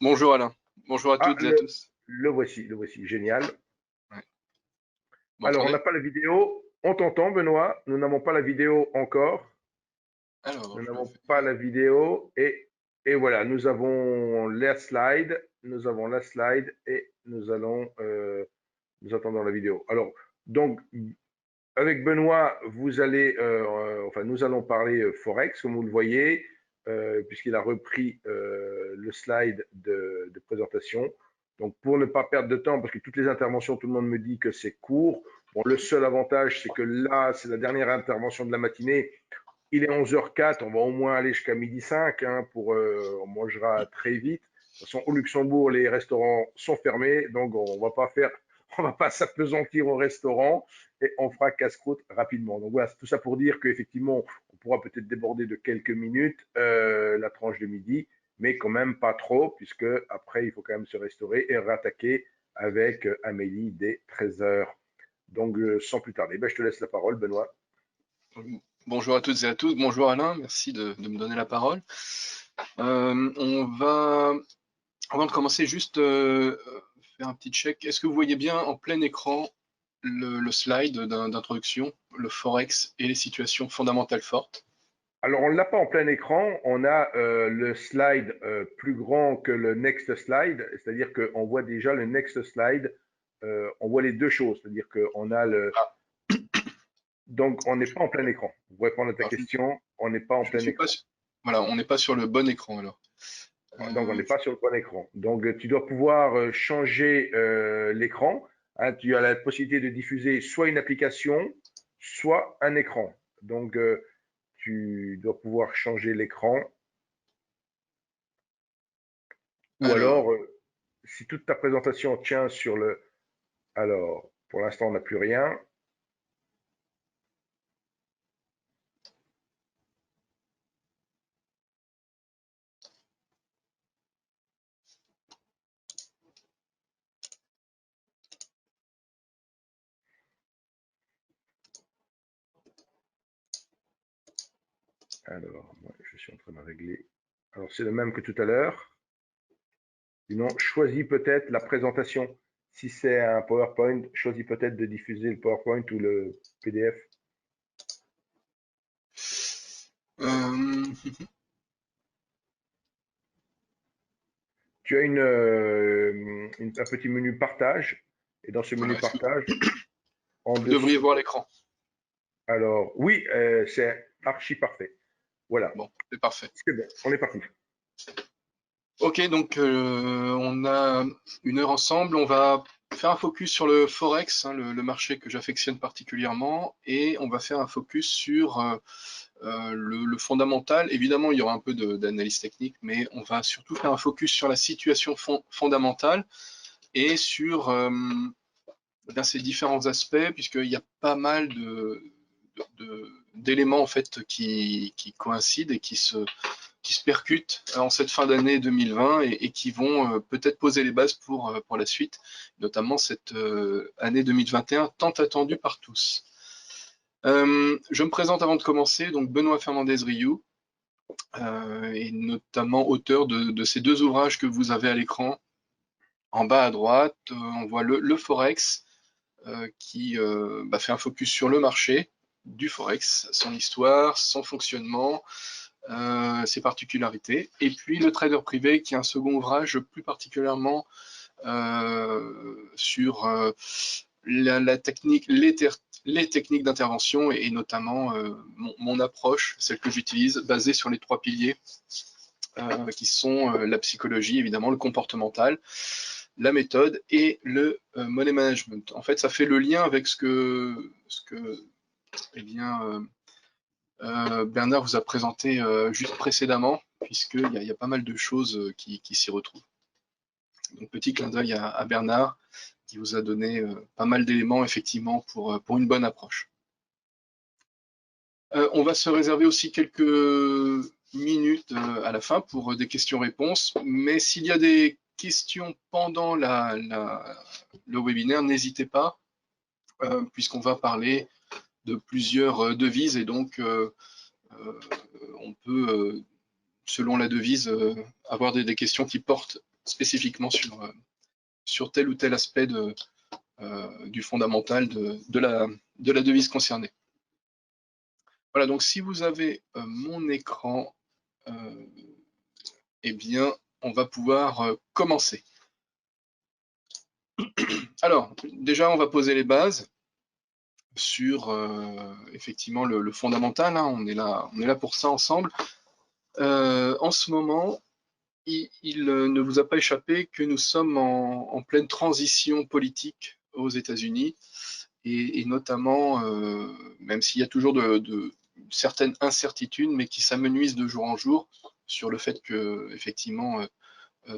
Bonjour Alain, bonjour à Ah, toutes et à tous. le voici, génial. Ouais. Vous Alors, on n'a m'entendez? pas la vidéo. On t'entend, Benoît. Nous n'avons pas la vidéo encore. Alors, Nous je n'avons pas vais... la vidéo. Et voilà, nous avons la slide. Nous avons la slide et nous attendons la vidéo. Alors, donc, avec Benoît, enfin, nous allons parler Forex, comme vous le voyez, puisqu'il a repris le slide de présentation. Donc, pour ne pas perdre de temps, parce que toutes les interventions, tout le monde me dit que c'est court. Bon, le seul avantage, c'est que là, c'est la dernière intervention de la matinée. Il est 11h04, on va au moins aller jusqu'à midi 5, hein, on mangera très vite. De toute façon, au Luxembourg, les restaurants sont fermés, donc on va pas s'appesantir au restaurant et on fera casse-croûte rapidement. Donc voilà, c'est tout ça pour dire qu'effectivement, on pourra peut-être déborder de quelques minutes la tranche de midi, mais quand même pas trop, puisque après, il faut quand même se restaurer et rattaquer avec Amélie dès 13h. Donc, sans plus tarder, je te laisse la parole, Benoît. Bonjour à toutes et à tous, bonjour Alain, merci de me donner la parole. On va, avant de commencer, juste faire un petit check. Est-ce que vous voyez bien en plein écran le slide d'introduction, le Forex et les situations fondamentales fortes? Alors, on ne l'a pas en plein écran, on a le slide plus grand que le next slide, c'est-à-dire qu'on voit déjà le next slide, on voit les deux choses, c'est-à-dire qu'on a le... Ah, Donc, on n'est pas en plein écran. Pour répondre à ta alors, question, on n'est pas en je ne plein suis pas écran. sûr. Voilà, on n'est pas sur le bon écran alors. Donc, on Euh, n'est pas sur le bon écran. Donc, tu dois pouvoir changer l'écran. Hein, tu as la possibilité de diffuser soit une application, soit un écran. Donc, tu dois pouvoir changer l'écran. Ou alors, alors, si toute ta présentation tient sur le... Alors, pour l'instant, on n'a plus rien. Alors, moi, je suis en train de régler. Alors, c'est le même que tout à l'heure. Sinon, choisis peut-être la présentation. Si c'est un PowerPoint, choisis peut-être de diffuser le PowerPoint ou le PDF. euh, Tu as un petit menu partage. Et dans ce menu voilà, est-ce que partage, en vous devriez dessous, voir l'écran? alors oui, c'est archi parfait. Voilà, Bon, c'est parfait. c'est bon, on est parti. Ok, donc on a une heure ensemble. On va faire un focus sur le Forex, hein, le marché que j'affectionne particulièrement, et on va faire un focus sur le fondamental. Évidemment, il y aura un peu d'analyse technique, mais on va surtout faire un focus sur la situation fondamentale et sur ces différents aspects, puisqu'il y a pas mal d'éléments en fait qui coïncident et qui se percutent en cette fin d'année 2020 et qui vont peut-être poser les bases pour la suite, notamment cette année 2021 tant attendue par tous. Je me présente avant de commencer, donc Benoît Fernandez-Rioux, et notamment auteur de ces deux ouvrages que vous avez à l'écran. En bas à droite, on voit le Forex, qui fait un focus sur le marché du Forex, son histoire, son fonctionnement, ses particularités. Et puis le trader privé, qui est un second ouvrage plus particulièrement sur la technique, les techniques d'intervention et notamment mon approche, celle que j'utilise, basée sur les trois piliers qui sont la psychologie, évidemment, le comportemental, la méthode et le money management. En fait, ça fait le lien avec ce que eh bien, Bernard vous a présenté juste précédemment, puisqu'il y a pas mal de choses qui s'y retrouvent. Donc, petit clin d'œil à Bernard, qui vous a donné pas mal d'éléments, effectivement, pour une bonne approche. On va se réserver aussi quelques minutes à la fin pour des questions-réponses, mais s'il y a des questions pendant le webinaire, n'hésitez pas, puisqu'on va parler de plusieurs devises et donc on peut, selon la devise, avoir des questions qui portent spécifiquement sur tel ou tel aspect du fondamental de la devise concernée. Voilà, donc si vous avez mon écran, eh bien, on va pouvoir commencer. Alors, déjà, on va poser les bases sur effectivement le fondamental, hein, on est là pour ça ensemble. En ce moment, il ne vous a pas échappé que nous sommes en pleine transition politique aux États-Unis, et notamment, même s'il y a toujours de certaines incertitudes, mais qui s'amenuisent de jour en jour sur le fait que effectivement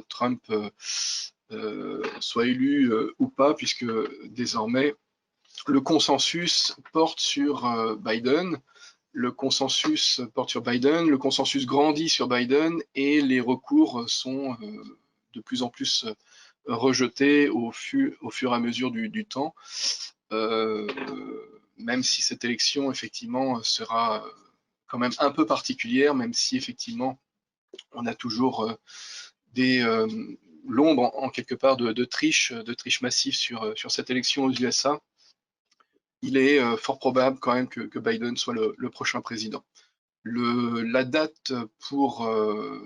Trump soit élu ou pas, puisque désormais le consensus porte sur Biden. Le consensus porte sur Biden, le consensus grandit sur Biden, et les recours sont de plus en plus rejetés au fur et à mesure du temps. Même si cette élection effectivement sera quand même un peu particulière, même si effectivement on a toujours l'ombre en quelque part de triche massive sur cette élection aux USA, il est fort probable quand même que Biden soit le prochain président. La date pour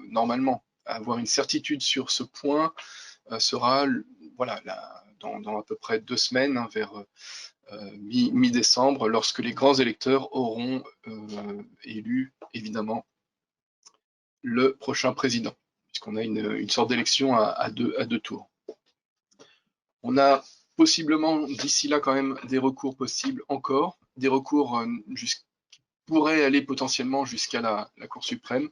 normalement avoir une certitude sur ce point sera voilà, dans à peu près 2 semaines, hein, vers mi-décembre, lorsque les grands électeurs auront élu évidemment le prochain président, puisqu'on a une sorte d'élection à deux tours. On a possiblement d'ici là quand même des recours possibles encore, des recours qui pourraient aller potentiellement jusqu'à la Cour suprême,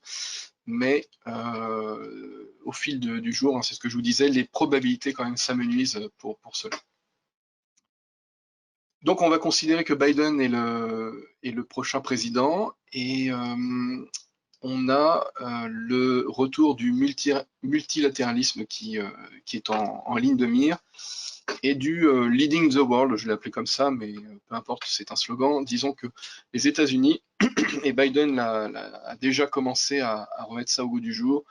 mais au fil du jour, hein, c'est ce que je vous disais, les probabilités quand même s'amenuisent pour cela. Donc on va considérer que Biden est le prochain président, et on a le retour du multilatéralisme qui est en ligne de mire, et du Leading the World, je l'ai appelé comme ça, mais peu importe, c'est un slogan. Disons que les États-Unis, et Biden a déjà commencé à remettre ça au goût du jour,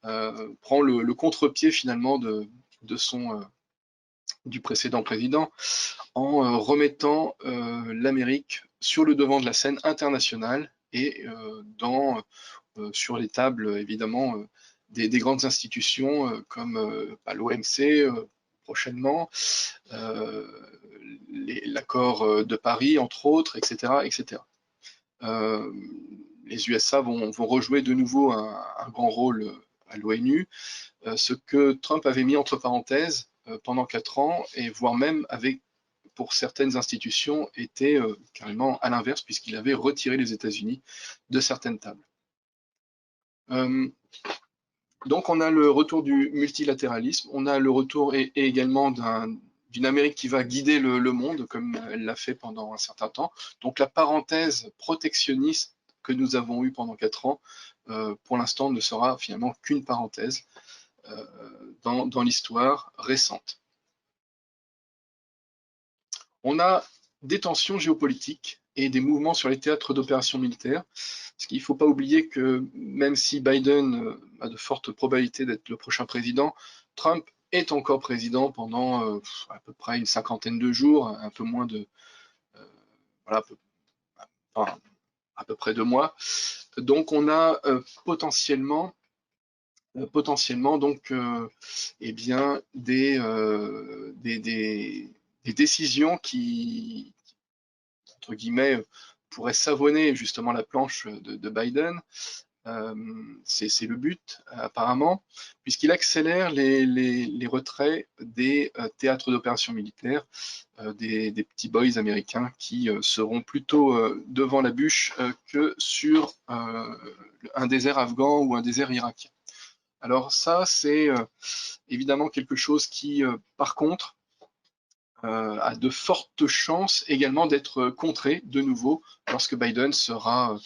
prend le contre-pied finalement du précédent président, en remettant l'Amérique sur le devant de la scène internationale, et sur les tables évidemment des grandes institutions comme l'OMC prochainement, l'accord de Paris entre autres, etc. etc. Les USA vont rejouer de nouveau un grand rôle à l'ONU, ce que Trump avait mis entre parenthèses pendant 4 ans, et voire même avec, pour certaines institutions, était carrément à l'inverse, puisqu'il avait retiré les États-Unis de certaines tables. Donc on a le retour du multilatéralisme, on a le retour et également d'une Amérique qui va guider le monde, comme elle l'a fait pendant un certain temps. Donc la parenthèse protectionniste que nous avons eue pendant 4 ans, pour l'instant, ne sera finalement qu'une parenthèse dans l'histoire récente. On a des tensions géopolitiques et des mouvements sur les théâtres d'opérations militaires, parce qu'il ne faut pas oublier que même si Biden a de fortes probabilités d'être le prochain président, Trump est encore président pendant à peu près une 50aine de jours, un peu moins de voilà, à peu près 2 mois. Donc on a potentiellement donc eh bien des décisions qui, entre guillemets, pourraient savonner justement la planche de Biden. C'est le but apparemment, puisqu'il accélère les retraits des théâtres d'opérations militaires, des petits boys américains qui seront plutôt devant la bûche que sur un désert afghan ou un désert irakien. Alors ça, c'est évidemment quelque chose qui, par contre, a de fortes chances également d'être contré de nouveau lorsque Biden sera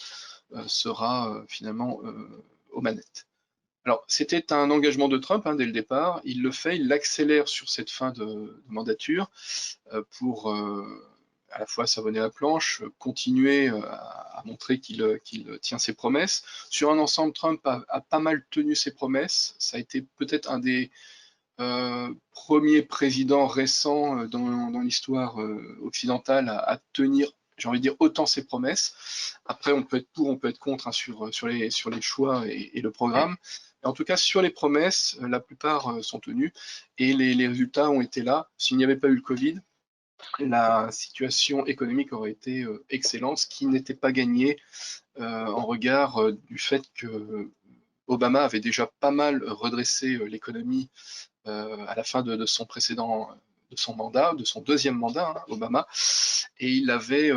finalement aux manettes. Alors, c'était un engagement de Trump dès le départ. Il le fait, il l'accélère sur cette fin de mandature pour à la fois savonner la planche, continuer a montré qu'il tient ses promesses. Sur un ensemble, Trump a pas mal tenu ses promesses. Ça a été peut-être un des premiers présidents récents dans l'histoire occidentale à tenir, j'ai envie de dire, autant ses promesses. Après, on peut être pour, on peut être contre, hein, sur les choix et le programme. Mais en tout cas, sur les promesses, la plupart sont tenues et les résultats ont été là. S'il n'y avait pas eu le Covid, la situation économique aurait été excellente, ce qui n'était pas gagné en regard du fait que Obama avait déjà pas mal redressé l'économie à la fin de son précédent, de son mandat, de son deuxième mandat, hein, Obama, et il avait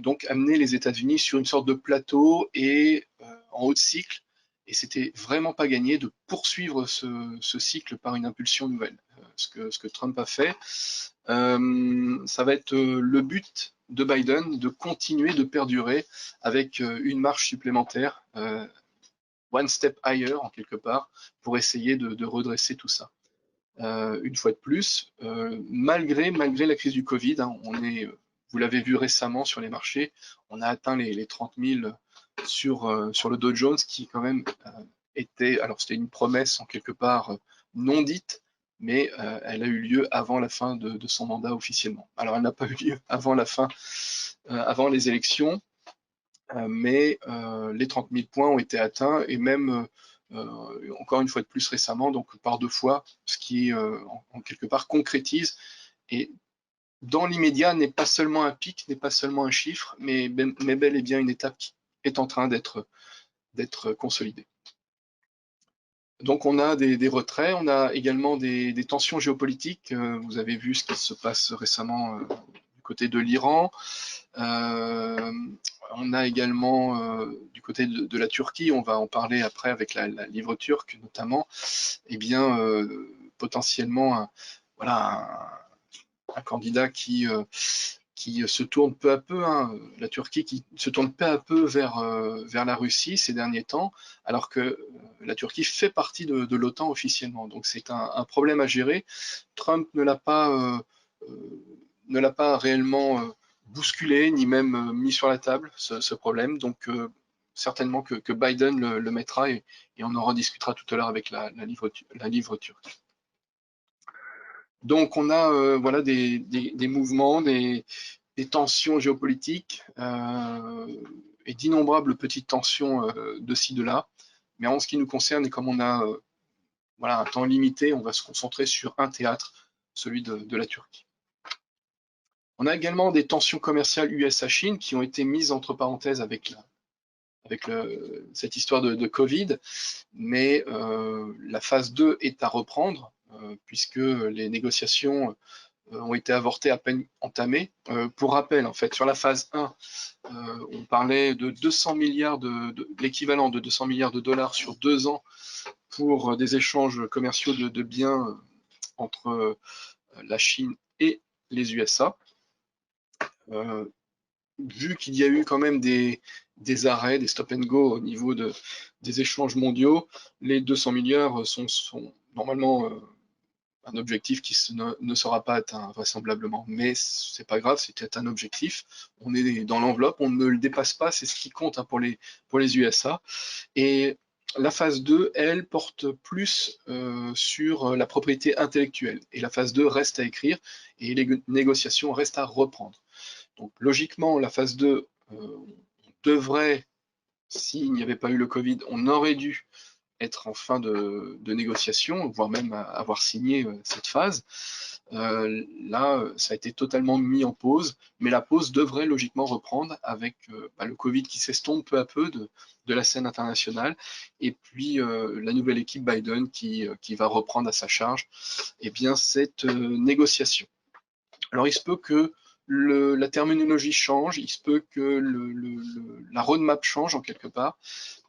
donc amené les États-Unis sur une sorte de plateau et en haut de cycle, et c'était vraiment pas gagné de poursuivre ce cycle par une impulsion nouvelle. Ce que Trump a fait, ça va être le but de Biden de continuer de perdurer avec une marche supplémentaire, one step higher en quelque part, pour essayer de redresser tout ça. Une fois de plus, malgré la crise du Covid, hein, vous l'avez vu récemment sur les marchés, on a atteint les 30 000 sur le Dow Jones, qui quand même était, alors c'était une promesse en quelque part non dite, mais elle a eu lieu avant la fin de son mandat officiellement. Alors elle n'a pas eu lieu avant la fin, avant les élections, mais les 30 000 points ont été atteints, et même encore une fois de plus récemment, donc par 2 fois, ce qui en quelque part concrétise, et dans l'immédiat n'est pas seulement un pic, n'est pas seulement un chiffre, mais bel et bien une étape qui est en train d'être consolidée. Donc on a des retraits, on a également des tensions géopolitiques. Vous avez vu ce qui se passe récemment du côté de l'Iran. On a également du côté de la Turquie, on va en parler après avec la livre turque notamment, eh bien potentiellement voilà, un candidat qui se tourne peu à peu, hein, la Turquie qui se tourne peu à peu vers la Russie ces derniers temps, alors que la Turquie fait partie de l'OTAN officiellement. Donc c'est un problème à gérer. Trump ne l'a pas réellement bousculé, ni même mis sur la table, ce problème. Donc certainement que Biden le mettra, et on en rediscutera tout à l'heure avec la livre turque. Donc on a voilà des mouvements, des tensions géopolitiques et d'innombrables petites tensions de ci, de là. Mais en ce qui nous concerne, et comme on a voilà, un temps limité, on va se concentrer sur un théâtre, celui de la Turquie. On a également des tensions commerciales USA-Chine qui ont été mises entre parenthèses avec cette histoire de Covid, mais la phase 2 est à reprendre, puisque les négociations ont été avortées à peine entamées. Pour rappel, en fait, sur la phase 1, on parlait de 200 milliards l'équivalent de 200 milliards de dollars sur 2 ans pour des échanges commerciaux de biens entre la Chine et les USA. Vu qu'il y a eu quand même des arrêts, des stop and go au niveau des échanges mondiaux, les 200 milliards sont normalement un objectif qui ne sera pas atteint vraisemblablement. Mais c'est pas grave, c'était un objectif. On est dans l'enveloppe, on ne le dépasse pas, c'est ce qui compte, hein, pour les USA. Et la phase 2, elle, porte plus sur la propriété intellectuelle. Et la phase 2 reste à écrire, et les négociations restent à reprendre. Donc logiquement, la phase 2, on devrait, s'il n'y avait pas eu le Covid, on aurait dû être en fin de négociation, voire même avoir signé cette phase. Là, ça a été totalement mis en pause, mais la pause devrait logiquement reprendre avec le Covid qui s'estompe peu à peu de la scène internationale, et puis la nouvelle équipe Biden qui va reprendre à sa charge bien, cette négociation. Alors il se peut que la terminologie change, il se peut que la roadmap change en quelque part,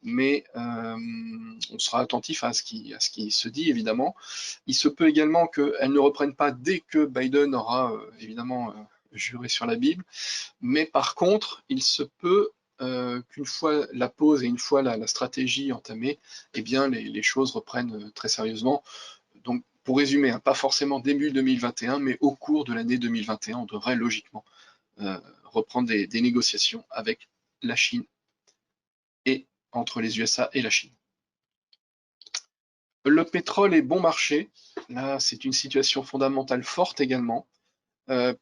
mais on sera attentif à ce qui se dit, évidemment. Il se peut également qu'elle ne reprenne pas dès que Biden aura évidemment juré sur la Bible, mais par contre, il se peut qu'une fois la pause et une fois la stratégie entamée, bien, les choses reprennent très sérieusement. Donc, pour résumer, hein, pas forcément début 2021, mais au cours de l'année 2021, on devrait logiquement reprendre des négociations avec la Chine et entre les USA et la Chine. Le pétrole est bon marché. Là, c'est une situation fondamentale forte également,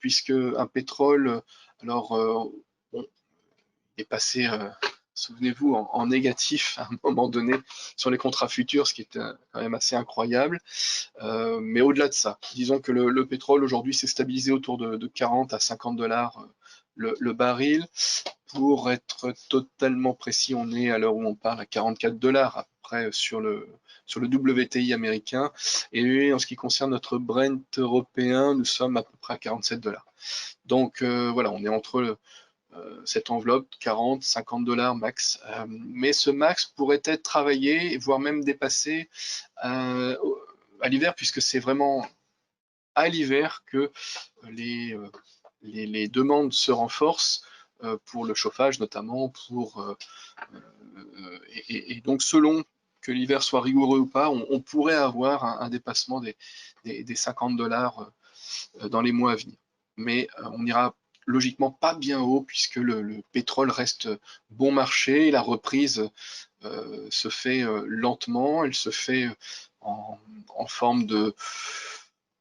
puisque un pétrole, alors, bon, est passé, souvenez-vous, en négatif à un moment donné sur les contrats futurs, ce qui est quand même assez incroyable. Mais au-delà de ça, disons que le pétrole aujourd'hui s'est stabilisé autour de 40 à 50 dollars le baril. Pour être totalement précis, on est à l'heure où on parle à 44 dollars à peu près sur le WTI américain. Et en ce qui concerne notre Brent européen, nous sommes à peu près à 47 dollars. Donc voilà, on est entre cette enveloppe 40, 50 dollars max. Mais ce max pourrait être travaillé, voire même dépassé à l'hiver, puisque c'est vraiment à l'hiver que les demandes se renforcent pour le chauffage notamment, et donc selon que l'hiver soit rigoureux ou pas, on pourrait avoir un dépassement des 50 dollars dans les mois à venir. Mais on n'ira logiquement pas bien haut puisque le pétrole reste bon marché et la reprise se fait lentement, elle se fait en forme de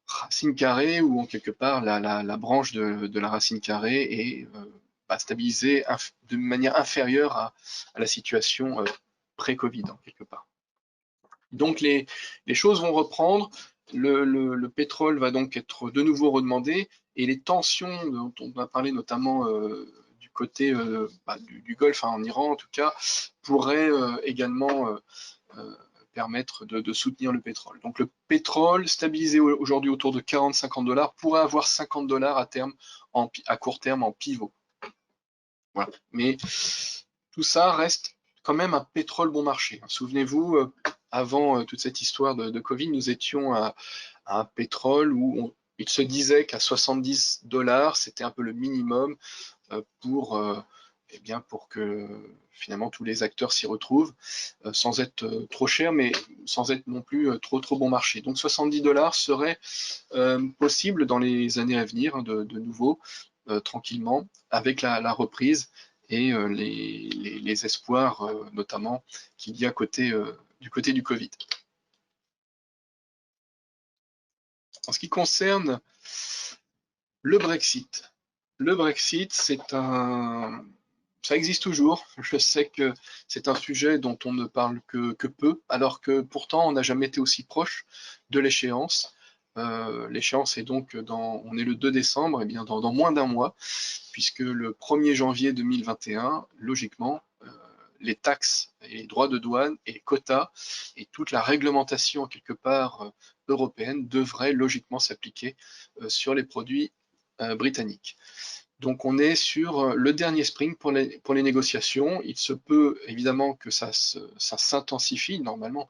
racine carrée ou en quelque part la branche de la racine carrée est stabilisée de manière inférieure à la situation pré-Covid en quelque part. Donc les choses vont reprendre, le pétrole va donc être de nouveau redemandé et les tensions dont on va parler notamment du côté du Golfe, en Iran en tout cas, pourraient également permettre de soutenir le pétrole. Donc le pétrole stabilisé aujourd'hui autour de 40-50 dollars pourrait avoir 50 dollars à terme, à court terme en pivot. Voilà. Mais tout ça reste quand même un pétrole bon marché. Souvenez-vous, avant toute cette histoire de Covid, nous étions à un pétrole où il se disait qu'à 70 dollars, c'était un peu le minimum pour que finalement tous les acteurs s'y retrouvent, sans être trop cher, mais sans être non plus trop bon marché. Donc 70 dollars serait possible dans les années à venir, de nouveau, tranquillement, avec la reprise et les espoirs, notamment, qu'il y a du côté du Covid. En ce qui concerne le Brexit, ça existe toujours. Je sais que c'est un sujet dont on ne parle que peu, alors que pourtant on n'a jamais été aussi proche de l'échéance. L'échéance est donc on est le 2 décembre, et bien dans moins d'un mois, puisque le 1er janvier 2021, logiquement, les taxes et les droits de douane et les quotas et toute la réglementation quelque part européenne devrait logiquement s'appliquer sur les produits britanniques. Donc on est sur le dernier sprint pour les négociations. Il se peut évidemment que ça s'intensifie, normalement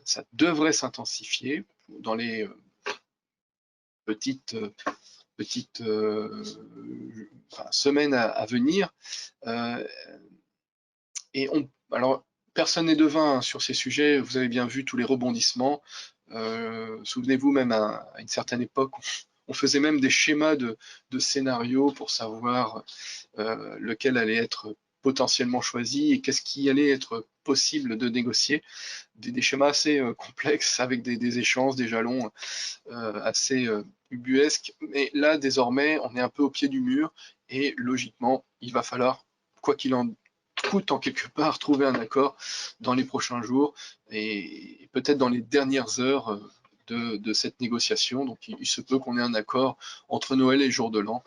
ça devrait s'intensifier dans les petites semaines à venir. Alors, personne n'est devin sur ces sujets, vous avez bien vu tous les rebondissements. Souvenez-vous, même à une certaine époque, on faisait même des schémas de scénarios pour savoir lequel allait être potentiellement choisi et qu'est-ce qui allait être possible de négocier. Des schémas assez complexes avec des échéances, des jalons assez ubuesques. Mais là, désormais, on est un peu au pied du mur et logiquement, il va falloir, quoi qu'il en coûte en quelque part, trouver un accord dans les prochains jours et peut-être dans les dernières heures de cette négociation. Donc il se peut qu'on ait un accord entre Noël et le jour de l'an,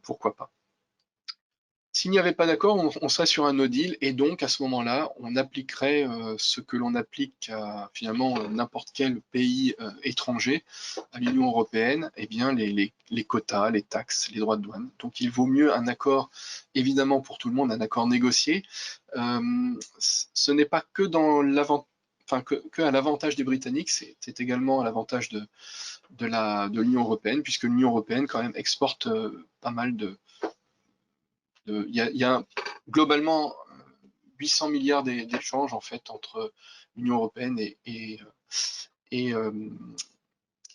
pourquoi pas. S'il n'y avait pas d'accord, on serait sur un no deal et donc à ce moment-là, on appliquerait ce que l'on applique à finalement n'importe quel pays étranger à l'Union européenne, et bien les quotas, les taxes, les droits de douane. Donc il vaut mieux un accord, évidemment pour tout le monde, un accord négocié. Ce n'est pas que dans que à l'avantage des Britanniques, c'est également à l'avantage de l'Union européenne, puisque l'Union européenne quand même exporte pas mal il y a globalement 800 milliards d'échanges en fait entre l'Union européenne et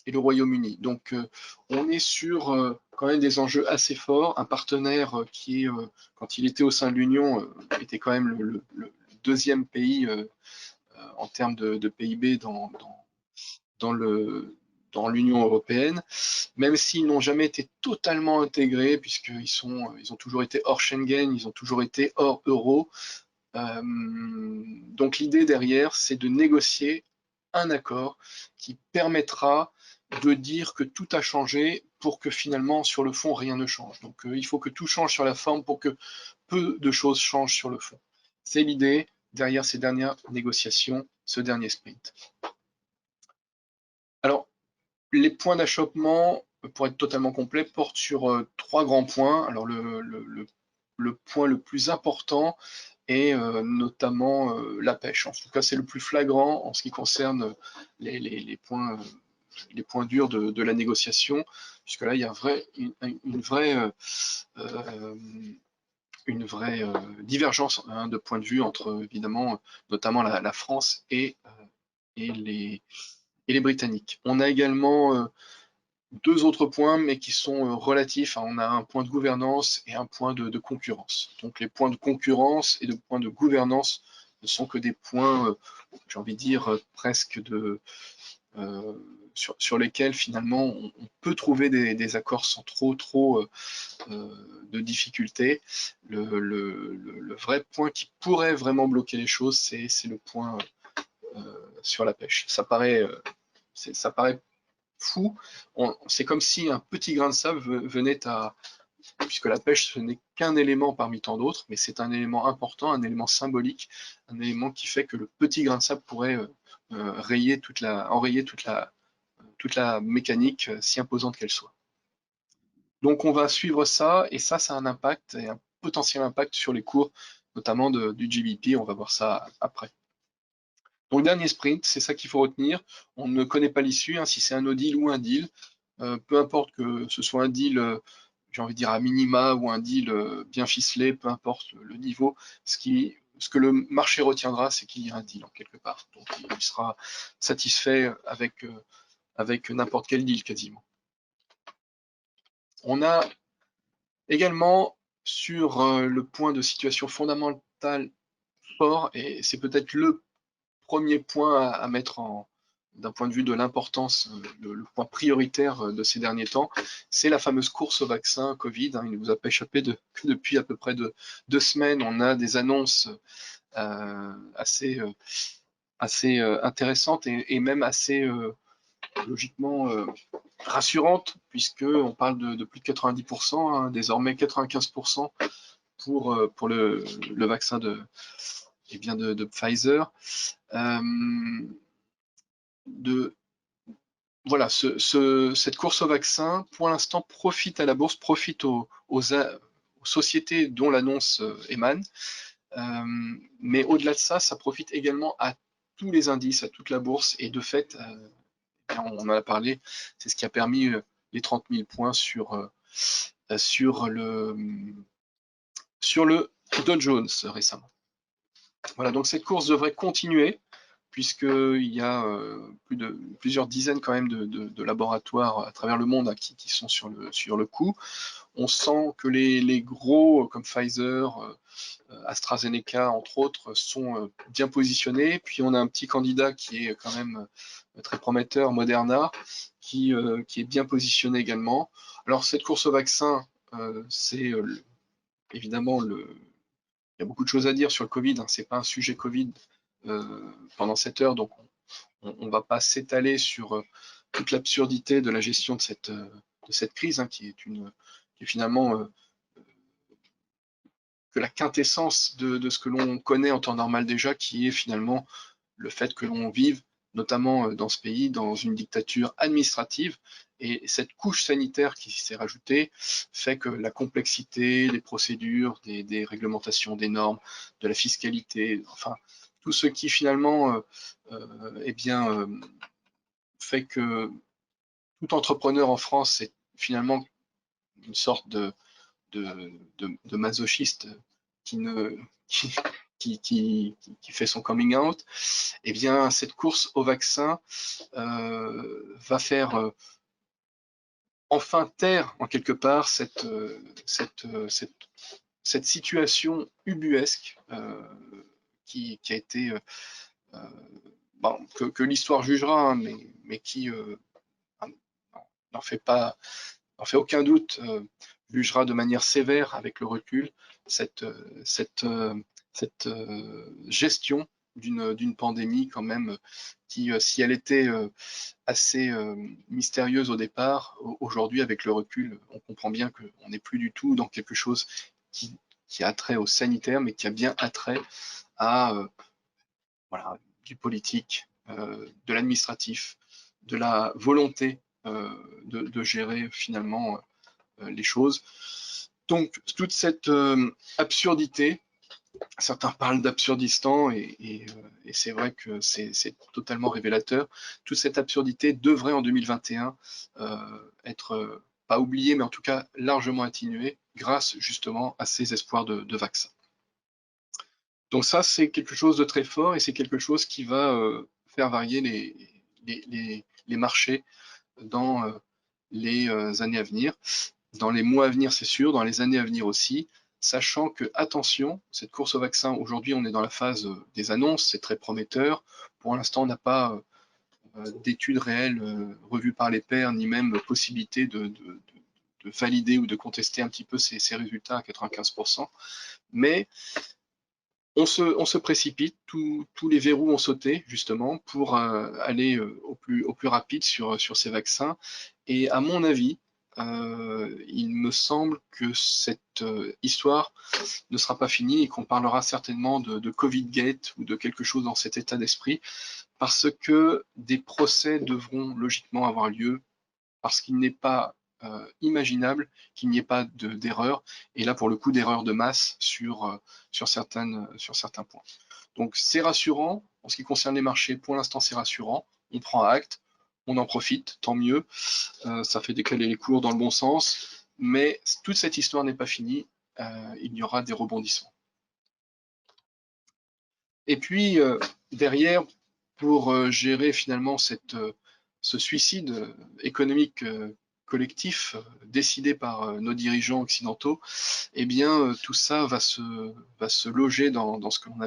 et le Royaume-Uni. Donc on est sur quand même des enjeux assez forts, un partenaire qui, quand il était au sein de l'Union, était quand même le deuxième pays en termes de PIB dans l'Union européenne, même s'ils n'ont jamais été totalement intégrés, puisqu'ils ont toujours été hors Schengen, ils ont toujours été hors euro. Donc l'idée derrière, c'est de négocier un accord qui permettra de dire que tout a changé pour que finalement sur le fond rien ne change. Donc il faut que tout change sur la forme pour que peu de choses changent sur le fond. C'est l'idée derrière ces dernières négociations, ce dernier sprint. Alors, les points d'achoppement, pour être totalement complet, portent sur 3 grands points. Alors le point le plus important est notamment la pêche. En tout cas, c'est le plus flagrant en ce qui concerne les points durs de la négociation, puisque là, il y a une vraie divergence de point de vue entre, évidemment, notamment la France et les Britanniques. On a également 2 autres points, mais qui sont relatifs. On a un point de gouvernance et un point de concurrence. Donc les points de concurrence et de points de gouvernance ne sont que des points, j'ai envie de dire, presque sur lesquels finalement on peut trouver des accords sans trop de difficultés. Le vrai point qui pourrait vraiment bloquer les choses, c'est le point sur la pêche. Ça paraît fou. C'est comme si un petit grain de sable venait puisque la pêche, ce n'est qu'un élément parmi tant d'autres, mais c'est un élément important, un élément symbolique, un élément qui fait que le petit grain de sable pourrait enrayer toute la mécanique, si imposante qu'elle soit. Donc on va suivre ça, et ça a un impact, et un potentiel impact sur les cours, notamment du GBP, on va voir ça après. Donc le dernier sprint, c'est ça qu'il faut retenir. On ne connaît pas l'issue, si c'est un no deal ou un deal. Peu importe que ce soit un deal, j'ai envie de dire à minima, ou un deal bien ficelé, peu importe le niveau. Ce que le marché retiendra, c'est qu'il y a un deal en quelque part. Donc il sera satisfait avec n'importe quel deal quasiment. On a également sur le point de situation fondamentale fort, et c'est peut-être le premier point à mettre d'un point de vue de l'importance, le point prioritaire de ces derniers temps, c'est la fameuse course au vaccin Covid. Il ne vous a pas échappé que depuis à peu près 2 semaines, on a des annonces assez intéressantes et même assez logiquement rassurantes, puisqu'on parle de plus de 90%, désormais 95% pour le vaccin de Pfizer. Voilà, cette course au vaccin, pour l'instant, profite à la bourse, profite aux sociétés dont l'annonce émane. Mais au-delà de ça, ça profite également à tous les indices, à toute la bourse. Et de fait, on en a parlé, c'est ce qui a permis les 30 000 points sur le Dow Jones récemment. Voilà, donc cette course devrait continuer, puisqu'il y a plusieurs dizaines quand même de laboratoires à travers le monde qui sont sur le coup. On sent que les gros comme Pfizer, AstraZeneca entre autres sont bien positionnés. Puis on a un petit candidat qui est quand même très prometteur, Moderna, qui est bien positionné également. Alors cette course au vaccin, c'est évidemment il y a beaucoup de choses à dire sur le Covid, c'est pas un sujet Covid pendant cette heure, donc on ne va pas s'étaler sur toute l'absurdité de la gestion de cette crise, qui est finalement que la quintessence de ce que l'on connaît en temps normal déjà, qui est finalement le fait que l'on vive, notamment dans ce pays, dans une dictature administrative. Et cette couche sanitaire qui s'est rajoutée fait que la complexité des procédures, des réglementations, des normes, de la fiscalité, enfin, tout ce qui finalement fait que tout entrepreneur en France est finalement une sorte de masochiste qui qui fait son coming out, eh bien, cette course au vaccin va faire enfin taire, en quelque part, cette situation ubuesque qui a été, bon, que l'histoire jugera, hein, mais qui n'en fait pas, n'en fait aucun doute, jugera de manière sévère avec le recul cette, cette gestion d'une pandémie quand même qui, si elle était assez mystérieuse au départ, aujourd'hui avec le recul, on comprend bien qu'on n'est plus du tout dans quelque chose qui a trait au sanitaire, mais qui a bien attrait à voilà, du politique, de l'administratif, de la volonté de gérer finalement les choses. Donc toute cette absurdité, certains parlent d'absurdistan et c'est vrai que c'est totalement révélateur. Toute cette absurdité devrait en 2021 être pas oubliée, mais en tout cas largement atténuée grâce justement à ces espoirs de vaccins. Donc ça, c'est quelque chose de très fort et c'est quelque chose qui va faire varier les marchés dans les années à venir, dans les mois à venir, c'est sûr, dans les années à venir aussi, sachant que, attention, cette course au vaccin, aujourd'hui, on est dans la phase des annonces, c'est très prometteur. Pour l'instant, on n'a pas d'études réelles revues par les pairs, ni même possibilité de valider ou de contester un petit peu ces résultats à 95%. Mais on se précipite, tous les verrous ont sauté justement pour aller au plus rapide sur ces vaccins. Et à mon avis, il me semble que cette histoire ne sera pas finie et qu'on parlera certainement de Covid-gate ou de quelque chose dans cet état d'esprit, parce que des procès devront logiquement avoir lieu, parce qu'il n'est pas imaginable qu'il n'y ait pas d'erreur, et là pour le coup d'erreur de masse sur certains points. Donc c'est rassurant, en ce qui concerne les marchés, pour l'instant c'est rassurant, on prend acte, on en profite, tant mieux, ça fait décaler les cours dans le bon sens, mais toute cette histoire n'est pas finie, il y aura des rebondissements. Et puis derrière, pour gérer finalement ce suicide économique collectif décidé par nos dirigeants occidentaux, eh bien tout ça va se loger dans ce qu'on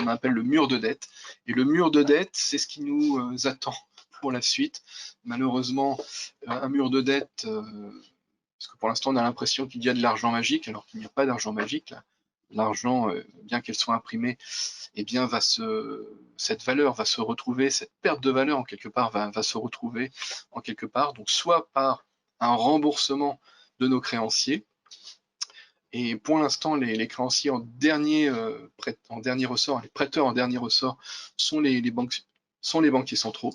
appelle le mur de dette. Et le mur de dette, c'est ce qui nous attend pour la suite. Malheureusement, un mur de dette, parce que pour l'instant on a l'impression qu'il y a de l'argent magique, alors qu'il n'y a pas d'argent magique. L'argent, bien qu'elle soit imprimée, eh bien cette valeur va se retrouver, cette perte de valeur en quelque part va se retrouver en quelque part, donc soit par un remboursement de nos créanciers, et pour l'instant les créanciers en dernier ressort, les prêteurs en dernier ressort sont les banquiers centraux,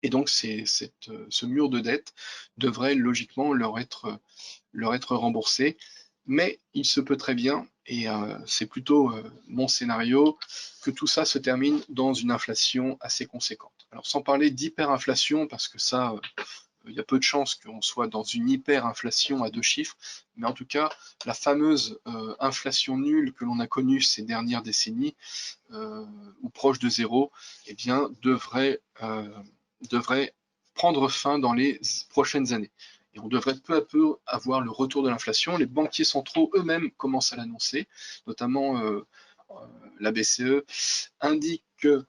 et donc ce mur de dette devrait logiquement leur être remboursé, mais il se peut très bien, et c'est plutôt mon scénario, que tout ça se termine dans une inflation assez conséquente. Alors sans parler d'hyperinflation, parce que ça, il y a peu de chances qu'on soit dans une hyperinflation à 2 chiffres, mais en tout cas, la fameuse inflation nulle que l'on a connue ces dernières décennies, ou proche de zéro, eh bien, devrait prendre fin dans les prochaines années. Et on devrait peu à peu avoir le retour de l'inflation. Les banquiers centraux eux-mêmes commencent à l'annoncer, notamment la BCE indique que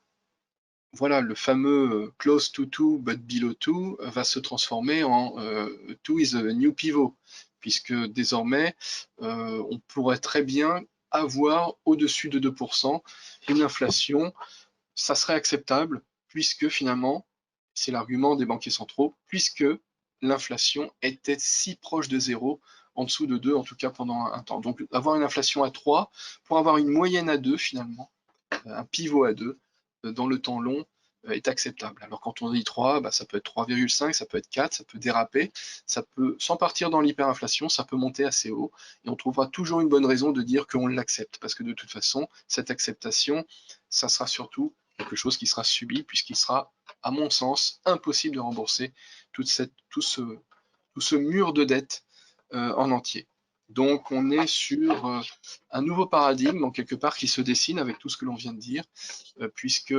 voilà, le fameux close to 2 but below 2 va se transformer en 2 is a new pivot, puisque désormais on pourrait très bien avoir au-dessus de 2% une inflation, ça serait acceptable, puisque finalement, c'est l'argument des banquiers centraux, puisque l'inflation était si proche de zéro, en dessous de 2 en tout cas pendant un temps. Donc avoir une inflation à 3, pour avoir une moyenne à 2 finalement, un pivot à 2 dans le temps long est acceptable. Alors quand on dit 3, bah, ça peut être 3,5, ça peut être 4, ça peut déraper, ça peut, sans partir dans l'hyperinflation, ça peut monter assez haut, et on trouvera toujours une bonne raison de dire qu'on l'accepte, parce que de toute façon, cette acceptation, ça sera surtout quelque chose qui sera subi, puisqu'il sera, à mon sens, impossible de rembourser tout ce mur de dette en entier. Donc on est sur un nouveau paradigme en quelque part qui se dessine avec tout ce que l'on vient de dire, puisque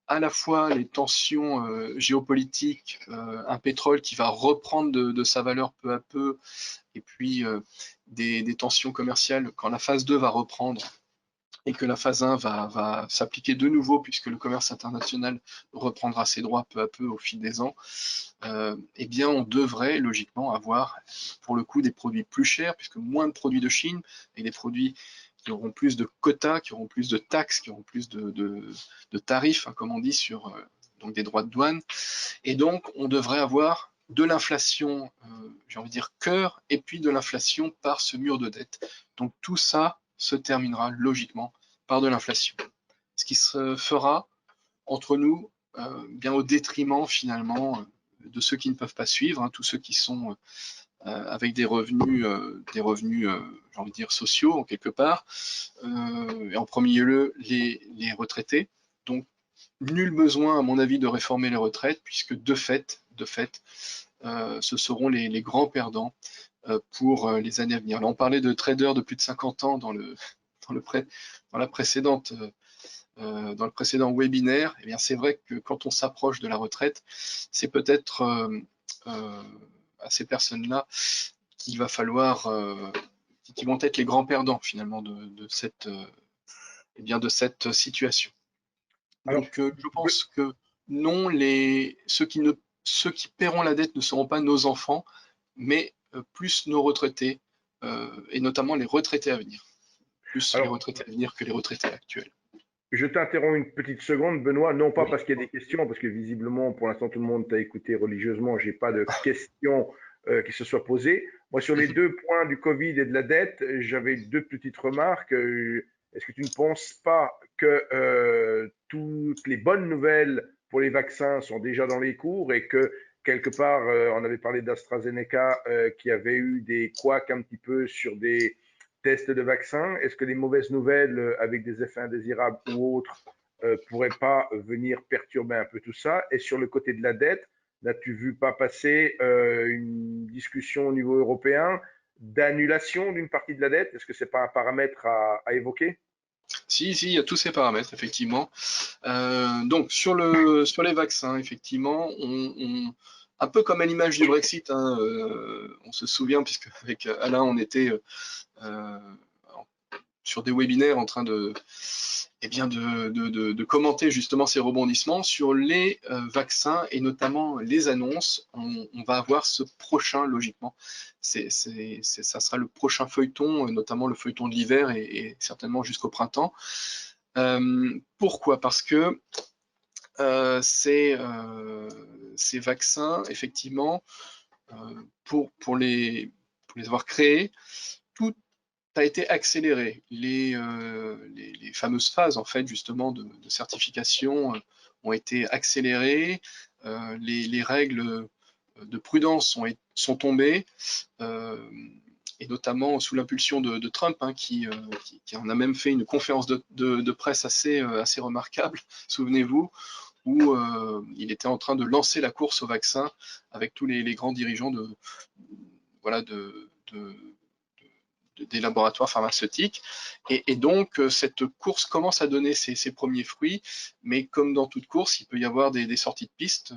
à la fois les tensions géopolitiques, un pétrole qui va reprendre de sa valeur peu à peu, et puis des tensions commerciales quand la phase 2 va reprendre et que la phase 1 va s'appliquer de nouveau puisque le commerce international reprendra ses droits peu à peu au fil des ans, eh bien on devrait logiquement avoir pour le coup des produits plus chers puisque moins de produits de Chine et des produits qui auront plus de quotas, qui auront plus de taxes, qui auront plus de tarifs, hein, comme on dit, sur donc des droits de douane. Et donc on devrait avoir de l'inflation, j'ai envie de dire cœur, et puis de l'inflation par ce mur de dette. Donc tout ça se terminera logiquement par de l'inflation. Ce qui se fera entre nous, bien au détriment finalement de ceux qui ne peuvent pas suivre, hein, tous ceux qui sont avec des revenus, j'ai envie de dire sociaux en quelque part, et en premier lieu les retraités. Donc nul besoin, à mon avis, de réformer les retraites, puisque de fait, ce seront les grands perdants pour les années à venir. Là, on parlait de traders de plus de 50 ans dans, le pré, dans la précédente dans le précédent webinaire. Eh bien, c'est vrai que quand on s'approche de la retraite, c'est peut-être à ces personnes-là qu'il va falloir, qui vont être les grands perdants finalement eh bien, de cette situation. Alors, Donc, je pense que non, ceux qui paieront la dette ne seront pas nos enfants, mais plus nos retraités, et notamment les retraités à venir. Plus les alors, retraités à venir que les retraités actuels. je t'interromps une petite seconde, Benoît, non pas Oui. parce qu'il y a des questions, parce que visiblement, pour l'instant, tout le monde t'a écouté religieusement, j'ai pas de questions qui se soient posées. Moi, sur les deux points du Covid et de la dette, j'avais deux petites remarques. Est-ce que tu ne penses pas que toutes les bonnes nouvelles pour les vaccins sont déjà dans les cours et que quelque part, on avait parlé d'AstraZeneca qui avait eu des couacs un petit peu sur des tests de vaccins. Est-ce que les mauvaises nouvelles avec des effets indésirables ou autres pourraient pas venir perturber un peu tout ça? Et sur le côté de la dette, n'as-tu vu pas passer une discussion au niveau européen d'annulation d'une partie de la dette? Est-ce que c'est pas un paramètre à évoquer? Si, si, il y a tous ces paramètres, effectivement. Donc, sur les vaccins, effectivement, un peu comme à l'image du Brexit, hein, on se souvient, puisque avec Alain, on était euh, sur des webinaires en train eh bien de commenter justement ces rebondissements sur les vaccins et notamment les annonces. On va avoir ce prochain, logiquement, ça sera le prochain feuilleton, notamment le feuilleton de l'hiver et certainement jusqu'au printemps. Pourquoi? Parce que ces vaccins, effectivement, pour les avoir créés, tout a été accéléré. Les fameuses phases, en fait, justement, de certification ont été accélérées. Les règles de prudence sont tombées, euh, et notamment sous l'impulsion de Trump, hein, qui en a même fait une conférence de presse assez remarquable, souvenez-vous, où il était en train de lancer la course au vaccin avec tous les grands dirigeants voilà, des laboratoires pharmaceutiques. Et donc, cette course commence à donner ses premiers fruits, mais comme dans toute course, il peut y avoir des sorties de piste,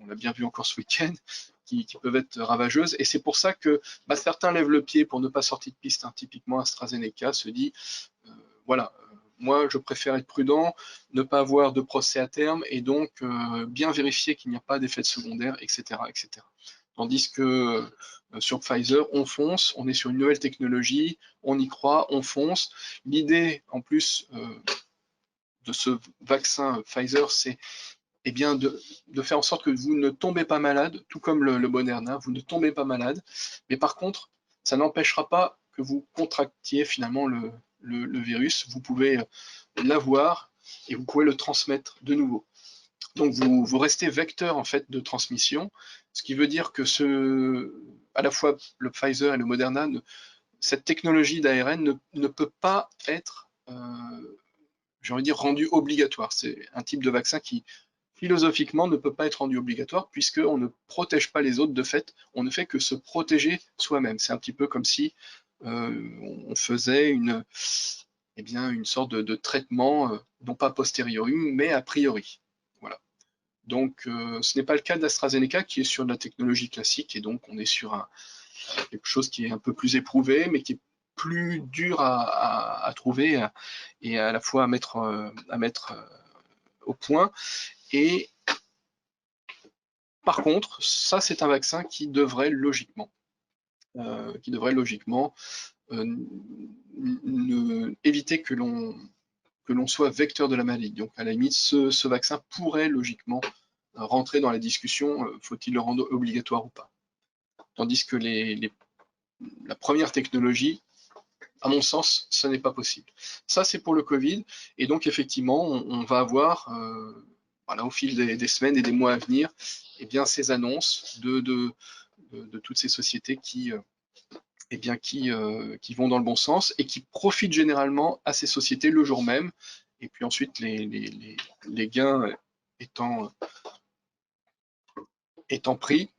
on l'a bien vu encore ce week-end, qui peuvent être ravageuses. Et c'est pour ça que certains lèvent le pied pour ne pas sortir de piste. Hein. Typiquement, AstraZeneca se dit, voilà, moi je préfère être prudent, ne pas avoir de procès à terme et donc bien vérifier qu'il n'y a pas d'effet de secondaire, etc., etc. Tandis que sur Pfizer, on fonce, on est sur une nouvelle technologie, on y croit, on fonce. L'idée, en plus, de ce vaccin Pfizer, c'est eh bien, de faire en sorte que vous ne tombez pas malade, tout comme le Moderna, vous ne tombez pas malade. Mais par contre, ça n'empêchera pas que vous contractiez finalement le virus. Vous pouvez l'avoir et vous pouvez le transmettre de nouveau. Donc vous restez vecteur en fait de transmission, ce qui veut dire que à la fois le Pfizer et le Moderna, cette technologie d'ARN ne peut pas être, j'ai envie de dire, rendue obligatoire. C'est un type de vaccin qui philosophiquement ne peut pas être rendu obligatoire puisqu'on ne protège pas les autres de fait, on ne fait que se protéger soi-même. C'est un petit peu comme si on faisait une sorte de traitement, non pas a posteriori, mais a priori. Voilà. Donc, ce n'est pas le cas d'AstraZeneca qui est sur de la technologie classique, et donc on est sur quelque chose qui est un peu plus éprouvé, mais qui est plus dur à trouver et à la fois à mettre au point. Et par contre, ça c'est un vaccin qui devrait logiquement éviter que l'on soit vecteur de la maladie. Donc à la limite, ce vaccin pourrait logiquement rentrer dans la discussion, faut-il le rendre obligatoire ou pas. Tandis que la première technologie, à mon sens, ce n'est pas possible. Ça, c'est pour le Covid. Et donc, effectivement, on va avoir, voilà, au fil des semaines et des mois à venir, eh bien, ces annonces de toutes ces sociétés qui vont dans le bon sens et qui profitent généralement à ces sociétés le jour même. Et puis ensuite, les gains étant pris,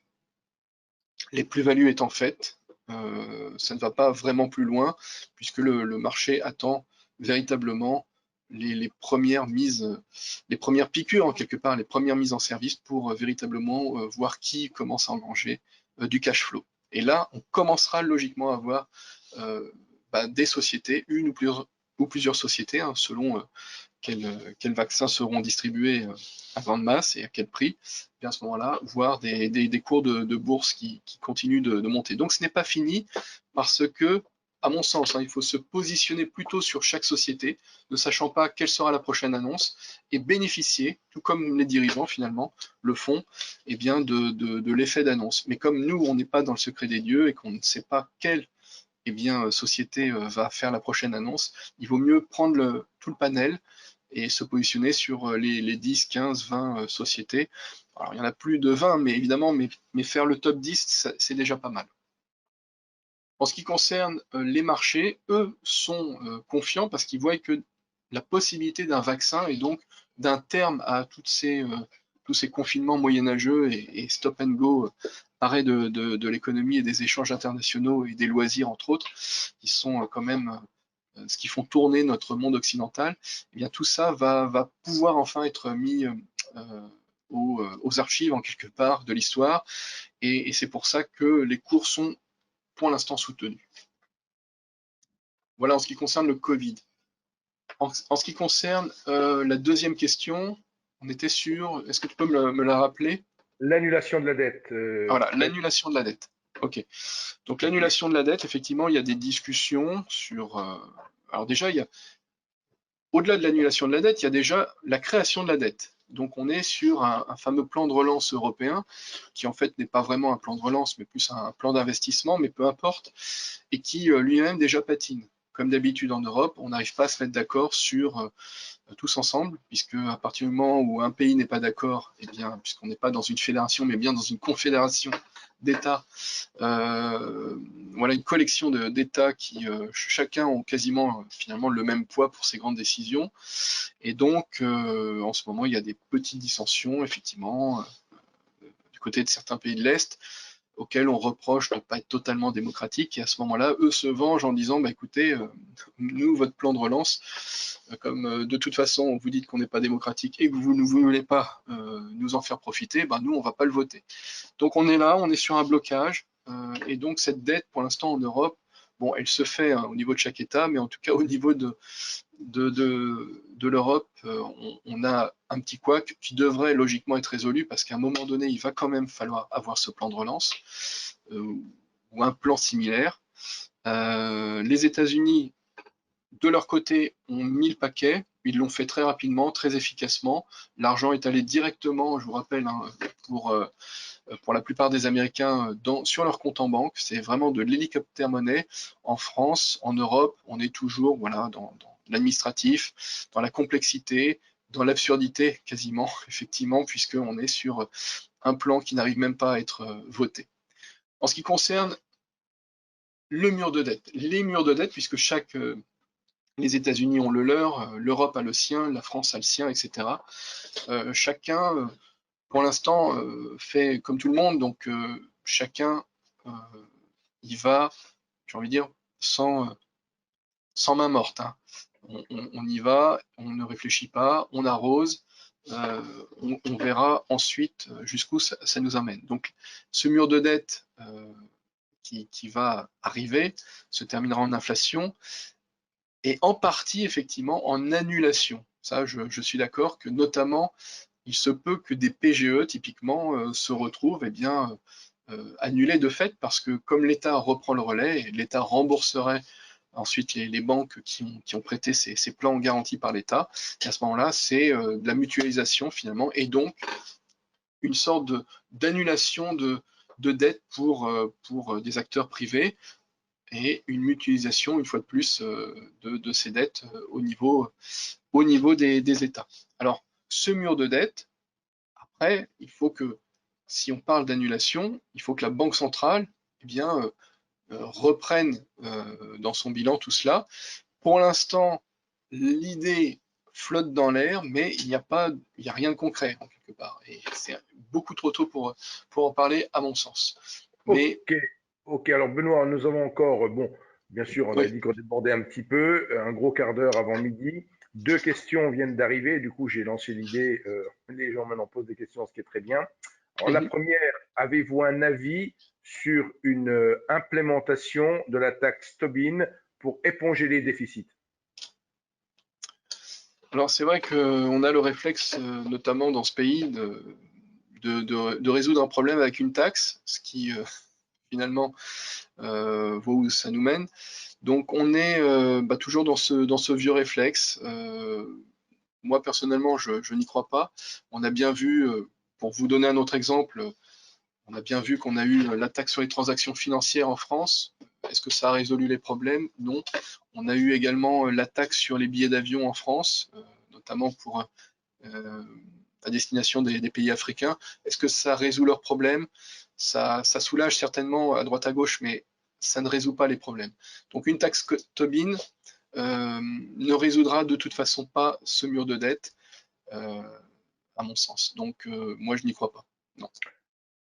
les plus-values étant faites, ça ne va pas vraiment plus loin, puisque le marché attend véritablement les premières piqûres, en quelque part, les premières mises en service pour véritablement voir qui commence à engranger du cash flow. Et là, on commencera logiquement à avoir des sociétés, une ou plusieurs sociétés, hein, selon quels vaccins seront distribués à grande masse et à quel prix, et à ce moment-là, voir des cours de bourse qui continuent de monter. Donc ce n'est pas fini parce que, à mon sens, hein, il faut se positionner plutôt sur chaque société, ne sachant pas quelle sera la prochaine annonce, et bénéficier, tout comme les dirigeants finalement le font, eh bien, de l'effet d'annonce. Mais comme nous, on n'est pas dans le secret des dieux et qu'on ne sait pas quelle société va faire la prochaine annonce, il vaut mieux prendre tout le panel et se positionner sur les 10, 15, 20 sociétés. Alors, il y en a plus de 20, mais évidemment, mais faire le top 10, c'est déjà pas mal. En ce qui concerne les marchés, eux sont confiants parce qu'ils voient que la possibilité d'un vaccin et donc d'un terme à tous ces confinements moyenâgeux et stop and go, arrêt de l'économie et des échanges internationaux et des loisirs, entre autres, qui sont quand même ce qui font tourner notre monde occidental, eh bien tout ça va pouvoir enfin être mis aux archives en quelque part de l'histoire, et c'est pour ça que les cours sont pour l'instant soutenus. Voilà en ce qui concerne le Covid. En ce qui concerne la deuxième question, on était sur, est-ce que tu peux me la rappeler? L'annulation de la dette. Voilà, l'annulation de la dette. Ok. Donc l'annulation de la dette, effectivement, il y a des discussions sur. Alors déjà, au-delà de l'annulation de la dette, il y a déjà la création de la dette. Donc on est sur un fameux plan de relance européen, qui en fait n'est pas vraiment un plan de relance, mais plus un plan d'investissement, mais peu importe, et qui lui-même déjà patine. Comme d'habitude en Europe, on n'arrive pas à se mettre d'accord sur tous ensemble, puisque à partir du moment où un pays n'est pas d'accord, eh bien, puisqu'on n'est pas dans une fédération, mais bien dans une confédération d'États, voilà une collection d'États qui chacun ont quasiment finalement le même poids pour ces grandes décisions. Et donc, en ce moment, il y a des petites dissensions, effectivement, du côté de certains pays de l'Est, auxquels on reproche de ne pas être totalement démocratique. Et à ce moment-là, eux se vengent en disant, bah, écoutez, nous, votre plan de relance, comme de toute façon, on vous dit qu'on n'est pas démocratique et que vous ne voulez pas nous en faire profiter, bah, nous, on ne va pas le voter. Donc on est là, on est sur un blocage. Et donc cette dette, pour l'instant, en Europe, bon, elle se fait hein, au niveau de chaque État, mais en tout cas au niveau de l'Europe, on a un petit couac qui devrait logiquement être résolu parce qu'à un moment donné, il va quand même falloir avoir ce plan de relance ou un plan similaire. Les États-Unis, de leur côté, ont mis le paquet. Ils l'ont fait très rapidement, très efficacement. L'argent est allé directement, je vous rappelle, hein, pour la plupart des Américains sur leur compte en banque. C'est vraiment de l'hélicoptère monnaie. En France, en Europe, on est toujours voilà, dans l'administratif, dans la complexité, dans l'absurdité quasiment, effectivement, puisqu'on est sur un plan qui n'arrive même pas à être voté. En ce qui concerne le mur de dette, les murs de dette, puisque les États-Unis ont le leur, l'Europe a le sien, la France a le sien, etc. Chacun pour l'instant, fait comme tout le monde, donc chacun y va, j'ai envie de dire, sans main morte, hein. On y va, on ne réfléchit pas, on arrose, on verra ensuite jusqu'où ça nous amène. Donc ce mur de dette qui va arriver se terminera en inflation et en partie effectivement en annulation. Ça, je suis d'accord que notamment il se peut que des PGE typiquement se retrouvent annulés de fait parce que comme l'État reprend le relais, l'État rembourserait ensuite les banques qui ont prêté ces plans garantis par l'État. Et à ce moment-là, c'est de la mutualisation finalement et donc une sorte d'annulation de dette pour des acteurs privés et une mutualisation, une fois de plus, de ces dettes au niveau des États. Alors, ce mur de dette, après, il faut que, si on parle d'annulation, il faut que la Banque centrale eh bien, reprenne dans son bilan tout cela. Pour l'instant, l'idée flotte dans l'air, mais il n'y a rien de concret en quelque part. Et c'est beaucoup trop tôt pour en parler, à mon sens. Mais Ok, ok. Alors Benoît, nous avons encore, bon, bien sûr, on a oui, dit qu'on débordait un petit peu, un gros quart d'heure avant midi. Deux questions viennent d'arriver, du coup j'ai lancé l'idée, les gens maintenant posent des questions, ce qui est très bien. Alors la mhm. première, avez-vous un avis sur une implémentation de la taxe Tobin pour éponger les déficits? Alors c'est vrai qu'on a le réflexe, notamment dans ce pays, de résoudre un problème avec une taxe, ce qui finalement voit où ça nous mène. Donc on est toujours dans ce vieux réflexe. Moi personnellement, je n'y crois pas. On a bien vu, pour vous donner un autre exemple, on a bien vu qu'on a eu la taxe sur les transactions financières en France. Est-ce que ça a résolu les problèmes? Non. On a eu également la taxe sur les billets d'avion en France, notamment pour à destination des pays africains. Est-ce que ça résout leurs problèmes? Ça soulage certainement à droite à gauche, mais ça ne résout pas les problèmes. Donc une taxe Tobin ne résoudra de toute façon pas ce mur de dette, euh, à mon sens. Donc moi, je n'y crois pas. Non.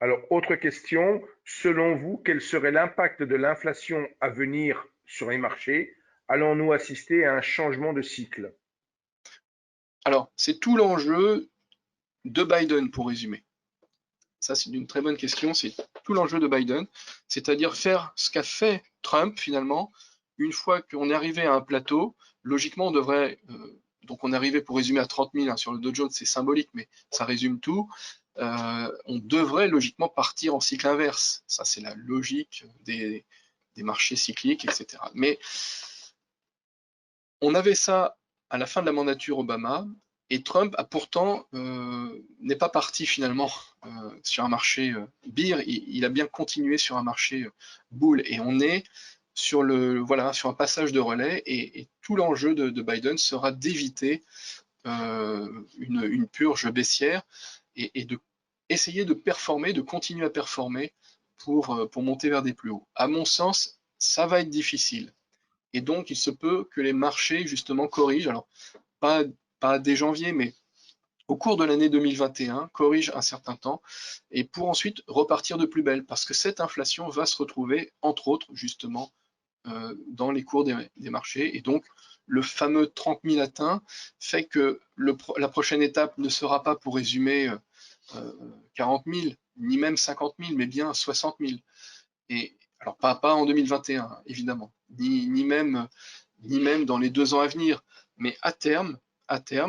Alors, autre question, selon vous, quel serait l'impact de l'inflation à venir sur les marchés? Allons-nous assister à un changement de cycle? Alors, c'est tout l'enjeu de Biden, pour résumer. Ça, c'est une très bonne question. C'est tout l'enjeu de Biden, c'est-à-dire faire ce qu'a fait Trump, finalement. Une fois qu'on est arrivé à un plateau, logiquement, on devrait. Donc, on est arrivé, pour résumer, à 30 000 hein, sur le Dow Jones, c'est symbolique, mais ça résume tout. On devrait logiquement partir en cycle inverse. Ça, c'est la logique des marchés cycliques, etc. Mais on avait ça à la fin de la mandature Obama, et Trump a pourtant n'est pas parti finalement sur un marché bear, il a bien continué sur un marché bull, et on est sur sur un passage de relais, et tout l'enjeu de Biden sera d'éviter une purge baissière et de essayer de performer, de continuer à performer pour monter vers des plus hauts. À mon sens, ça va être difficile. Et donc, il se peut que les marchés, justement, corrigent, alors pas, pas dès janvier, mais au cours de l'année 2021, corrigent un certain temps, et pour ensuite repartir de plus belle, parce que cette inflation va se retrouver, entre autres, justement, dans les cours des marchés. Et donc, le fameux 30 000 atteint fait que la prochaine étape ne sera pas, pour résumer, 40 000, ni même 50 000, mais bien 60 000. Et alors, pas en 2021, évidemment, ni même dans les 2 ans à venir, mais à terme,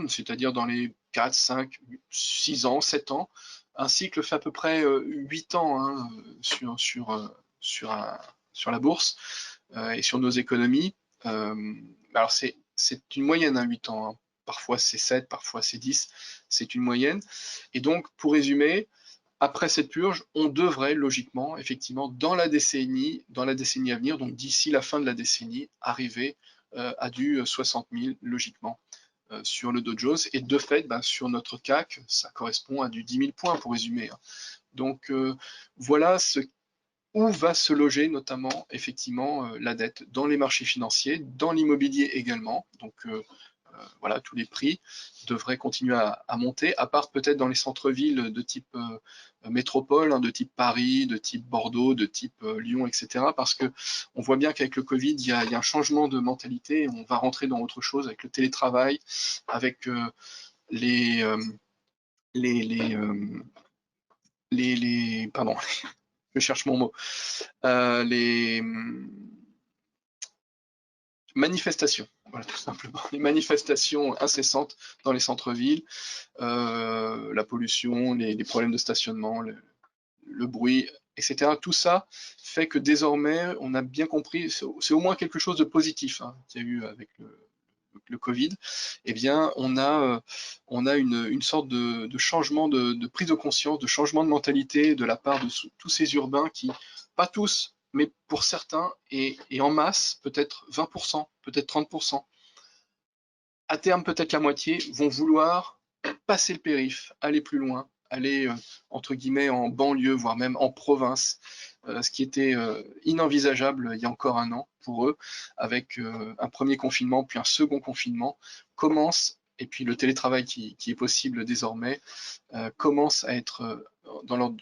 c'est-à-dire dans les 4, 5, 6 ans, 7 ans, un cycle fait à peu près 8 ans hein, sur la bourse et sur nos économies. Alors c'est une moyenne, hein, 8 ans. Hein. Parfois c'est 7, parfois c'est 10, c'est une moyenne. Et donc, pour résumer, après cette purge, on devrait logiquement, effectivement, dans la décennie à venir, donc d'ici la fin de la décennie, arriver à du 60 000, logiquement, sur le Dow Jones. Et de fait, sur notre CAC, ça correspond à du 10 000 points, pour résumer. Hein. Donc voilà où va se loger notamment, effectivement, la dette dans les marchés financiers, dans l'immobilier également. Donc voilà, tous les prix devraient continuer à monter, à part peut-être dans les centres-villes de type métropole, hein, de type Paris, de type Bordeaux, de type Lyon, etc. Parce que on voit bien qu'avec le Covid, il y a un changement de mentalité. On va rentrer dans autre chose avec le télétravail, avec les, pardon, je cherche mon mot, les manifestations, voilà, tout simplement, les manifestations incessantes dans les centres-villes, la pollution, les problèmes de stationnement, le bruit, etc. Tout ça fait que désormais, on a bien compris, c'est au moins quelque chose de positif hein, qu'il y a eu avec le Covid, eh bien, on a une sorte de changement de prise de conscience, de changement de mentalité de la part de tous ces urbains qui, pas tous, mais pour certains, et en masse, peut-être 20%, peut-être 30%, à terme peut-être la moitié, vont vouloir passer le périph', aller plus loin, aller entre guillemets en banlieue, voire même en province, ce qui était inenvisageable il y a encore un an pour eux, avec un premier confinement, puis un second confinement, commence, et puis le télétravail qui est possible désormais, commence à être dans l'ordre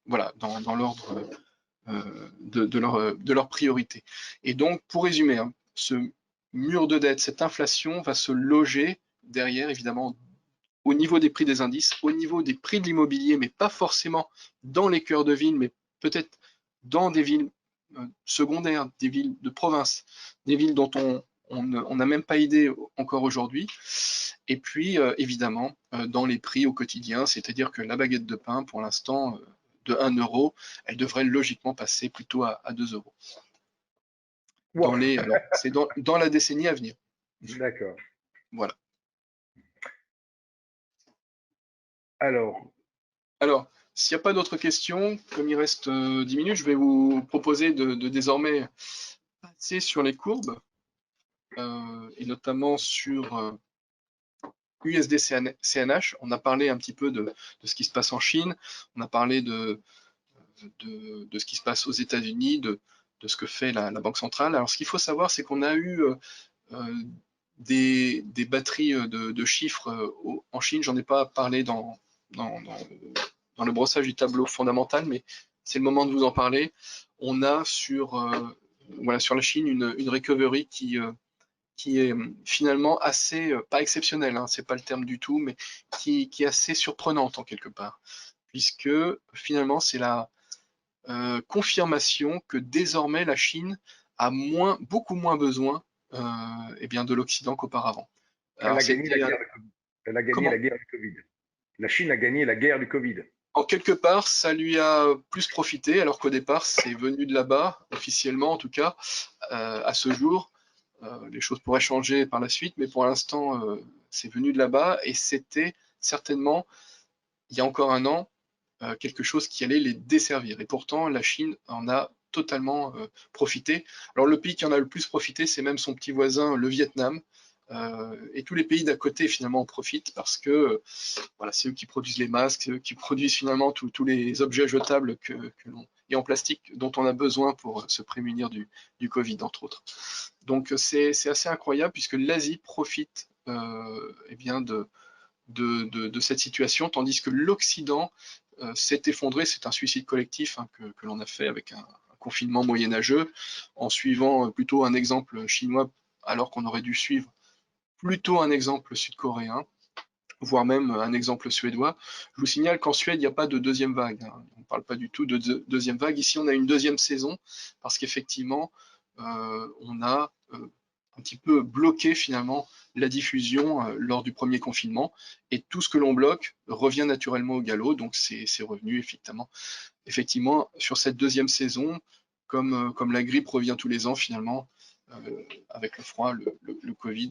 voilà, dans l'ordre de leur priorité. Et donc, pour résumer, hein, ce mur de dette, cette inflation va se loger derrière, évidemment, au niveau des prix des indices, au niveau des prix de l'immobilier, mais pas forcément dans les cœurs de ville, mais peut-être dans des villes secondaires, des villes de province, des villes dont on n'a même pas idée encore aujourd'hui. Et puis, évidemment, dans les prix au quotidien, c'est-à-dire que la baguette de pain, pour l'instant, de 1 euro, elle devrait logiquement passer plutôt à 2 euros. Wow. Alors, c'est dans la décennie à venir. D'accord. Voilà. Alors, s'il n'y a pas d'autres questions, comme il reste 10 minutes, je vais vous proposer de désormais passer sur les courbes, et notamment sur USD CNH. On a parlé un petit peu de ce qui se passe en Chine, on a parlé de ce qui se passe aux États-Unis, de ce que fait la Banque centrale. Alors, ce qu'il faut savoir, c'est qu'on a eu des batteries de chiffres en Chine. J'en ai pas parlé dans le brossage du tableau fondamental, mais c'est le moment de vous en parler. On a sur la Chine une recovery qui est finalement assez, pas exceptionnelle, hein, c'est pas le terme du tout, mais qui est assez surprenante en quelque part, puisque finalement c'est la confirmation que désormais la Chine a beaucoup moins besoin eh bien, de l'Occident qu'auparavant. elle Alors a gagné la c'était guerre. Elle a gagné comment? la guerre du Covid. La Chine a gagné la guerre du Covid. En quelque part, ça lui a plus profité, alors qu'au départ, c'est venu de là-bas, officiellement en tout cas, à ce jour. Les choses pourraient changer par la suite, mais pour l'instant, c'est venu de là-bas et c'était certainement, il y a encore un an, quelque chose qui allait les desservir. Et pourtant, la Chine en a totalement profité. Alors le pays qui en a le plus profité, c'est même son petit voisin, le Vietnam. Et tous les pays d'à côté finalement en profitent parce que voilà, c'est eux qui produisent les masques, c'est eux qui produisent finalement tous les objets jetables et en plastique dont on a besoin pour se prémunir du Covid, entre autres. Donc c'est assez incroyable puisque l'Asie profite eh bien de cette situation, tandis que l'Occident s'est effondré. C'est un suicide collectif hein, que l'on a fait avec un confinement moyenâgeux, en suivant plutôt un exemple chinois, alors qu'on aurait dû suivre plutôt un exemple sud-coréen, voire même un exemple suédois. Je vous signale qu'en Suède, il n'y a pas de deuxième vague. Hein. On ne parle pas du tout de deuxième vague. Ici, on a une deuxième saison, parce qu'effectivement, on a un petit peu bloqué finalement la diffusion lors du premier confinement, et tout ce que l'on bloque revient naturellement au galop, donc c'est revenu effectivement sur cette deuxième saison, comme la grippe revient tous les ans finalement, avec le froid, le Covid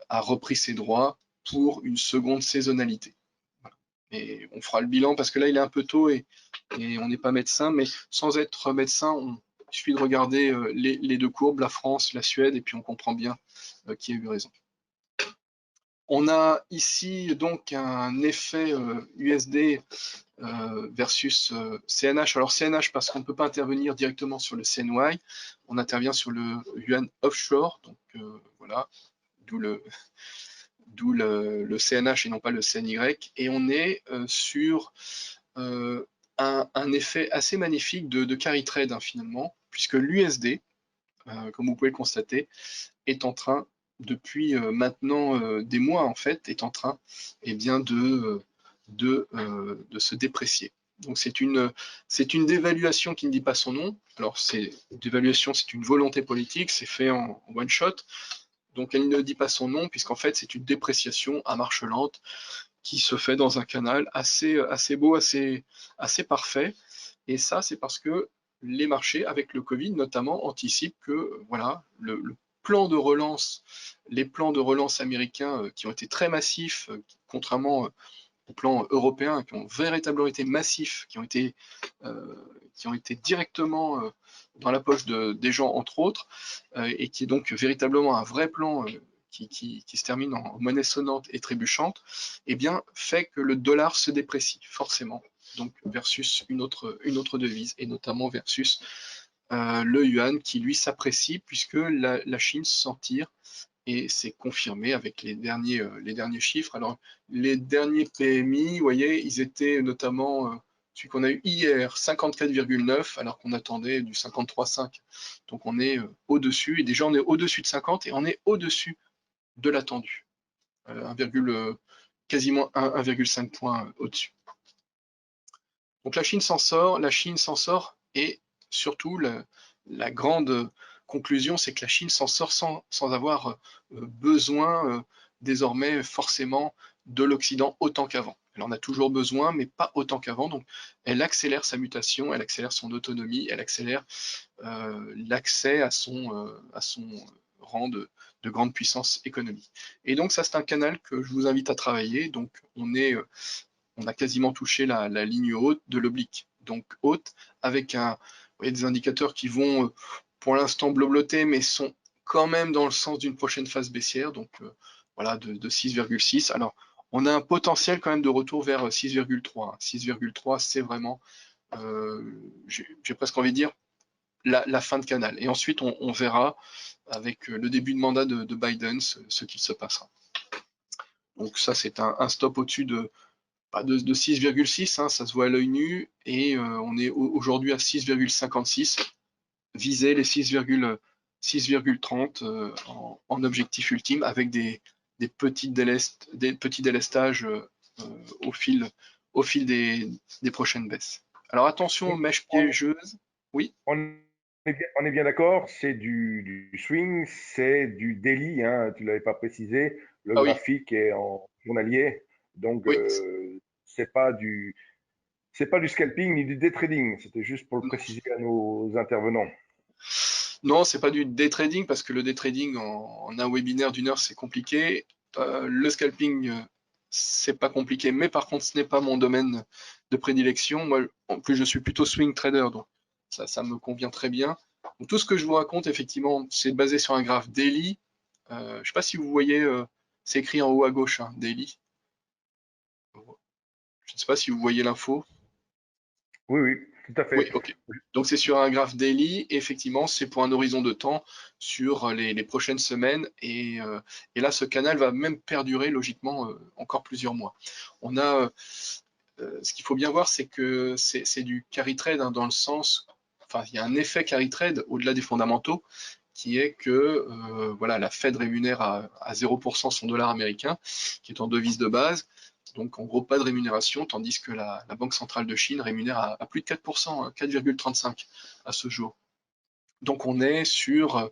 a repris ses droits pour une seconde saisonnalité. Voilà. Et on fera le bilan parce que là il est un peu tôt et on n'est pas médecin, mais sans être médecin, il suffit de regarder les deux courbes, la France, la Suède, et puis on comprend bien qui a eu raison. On a ici donc un effet USD versus CNH. Alors CNH parce qu'on ne peut pas intervenir directement sur le CNY, on intervient sur le yuan offshore, donc voilà, d'où le CNH et non pas le CNY, et on est sur un effet assez magnifique de carry trade finalement, puisque l'USD, comme vous pouvez le constater, est en train, depuis maintenant des mois en fait, est en train bien, de se déprécier. Donc c'est une dévaluation qui ne dit pas son nom. Alors dévaluation, c'est une volonté politique, c'est fait en one shot. Donc elle ne dit pas son nom puisqu'en fait c'est une dépréciation à marche lente qui se fait dans un canal assez beau, assez parfait. Et ça, c'est parce que les marchés, avec le Covid notamment, anticipent que voilà, le plan de relance, les plans de relance américains qui ont été très massifs, contrairement au plan européen, qui ont véritablement été massifs, qui ont été directement dans la poche des gens, entre autres, et qui est donc véritablement un vrai plan qui se termine en monnaie sonnante et trébuchante, eh bien, fait que le dollar se déprécie, forcément, donc versus une autre devise, et notamment versus le yuan, qui lui s'apprécie, puisque la Chine s'en tire, et c'est confirmé avec les derniers chiffres. Alors, les derniers PMI, vous voyez, ils étaient notamment, celui qu'on a eu hier, 54,9, alors qu'on attendait du 53,5. Donc on est au-dessus, et déjà on est au-dessus de 50, et on est au-dessus de l'attendu. Quasiment 1,5 points au-dessus. Donc la Chine s'en sort, et surtout la grande conclusion, c'est que la Chine s'en sort sans avoir besoin désormais forcément de l'Occident autant qu'avant. Elle en a toujours besoin, mais pas autant qu'avant. Donc elle accélère sa mutation, elle accélère son autonomie, elle accélère l'accès à son rang de grande puissance économique. Et donc ça, c'est un canal que je vous invite à travailler. Donc on a quasiment touché la ligne haute de l'oblique, donc haute, avec des indicateurs qui vont pour l'instant blabloter, mais sont quand même dans le sens d'une prochaine phase baissière, donc voilà, de 6,6. Alors, on a un potentiel quand même de retour vers 6,3. 6,3, c'est vraiment, j'ai presque envie de dire, la fin de canal. Et ensuite, on verra avec le début de mandat de Biden ce qu'il se passera. Donc ça, c'est un stop au-dessus de 6,6, hein, ça se voit à l'œil nu, et on est aujourd'hui à 6,56, viser les 6,30 en objectif ultime, avec des petits délestages au fil des prochaines baisses. Alors attention aux mèches piégeuses. Oui. On est bien d'accord, c'est du swing, c'est du daily, hein, tu ne l'avais pas précisé, le Ah oui, graphique est en journalier, donc oui. c'est pas du scalping ni du day trading, c'était juste pour le préciser à nos intervenants. Non, c'est pas du day trading, parce que le day trading en un webinaire d'une heure, c'est compliqué. Le scalping, c'est pas compliqué, mais par contre, ce n'est pas mon domaine de prédilection. Moi, en plus, je suis plutôt swing trader, donc ça me convient très bien. Donc, tout ce que je vous raconte, effectivement, c'est basé sur un graphe daily. Je ne sais pas si vous voyez, c'est écrit en haut à gauche, hein, daily. Je ne sais pas si vous voyez l'info. Oui, oui, tout à Oui, fait. ok. Donc c'est sur un graphe daily, et effectivement, c'est pour un horizon de temps sur les prochaines semaines, et là, ce canal va même perdurer logiquement encore plusieurs mois. On a, ce qu'il faut bien voir, c'est que c'est du carry trade, hein, dans le sens, enfin, il y a un effet carry trade au-delà des fondamentaux, qui est que voilà, la Fed rémunère à 0% son dollar américain, qui est en devise de base. Donc en gros, pas de rémunération, tandis que la Banque centrale de Chine rémunère à plus de 4%, 4,35 à ce jour. Donc on est sur,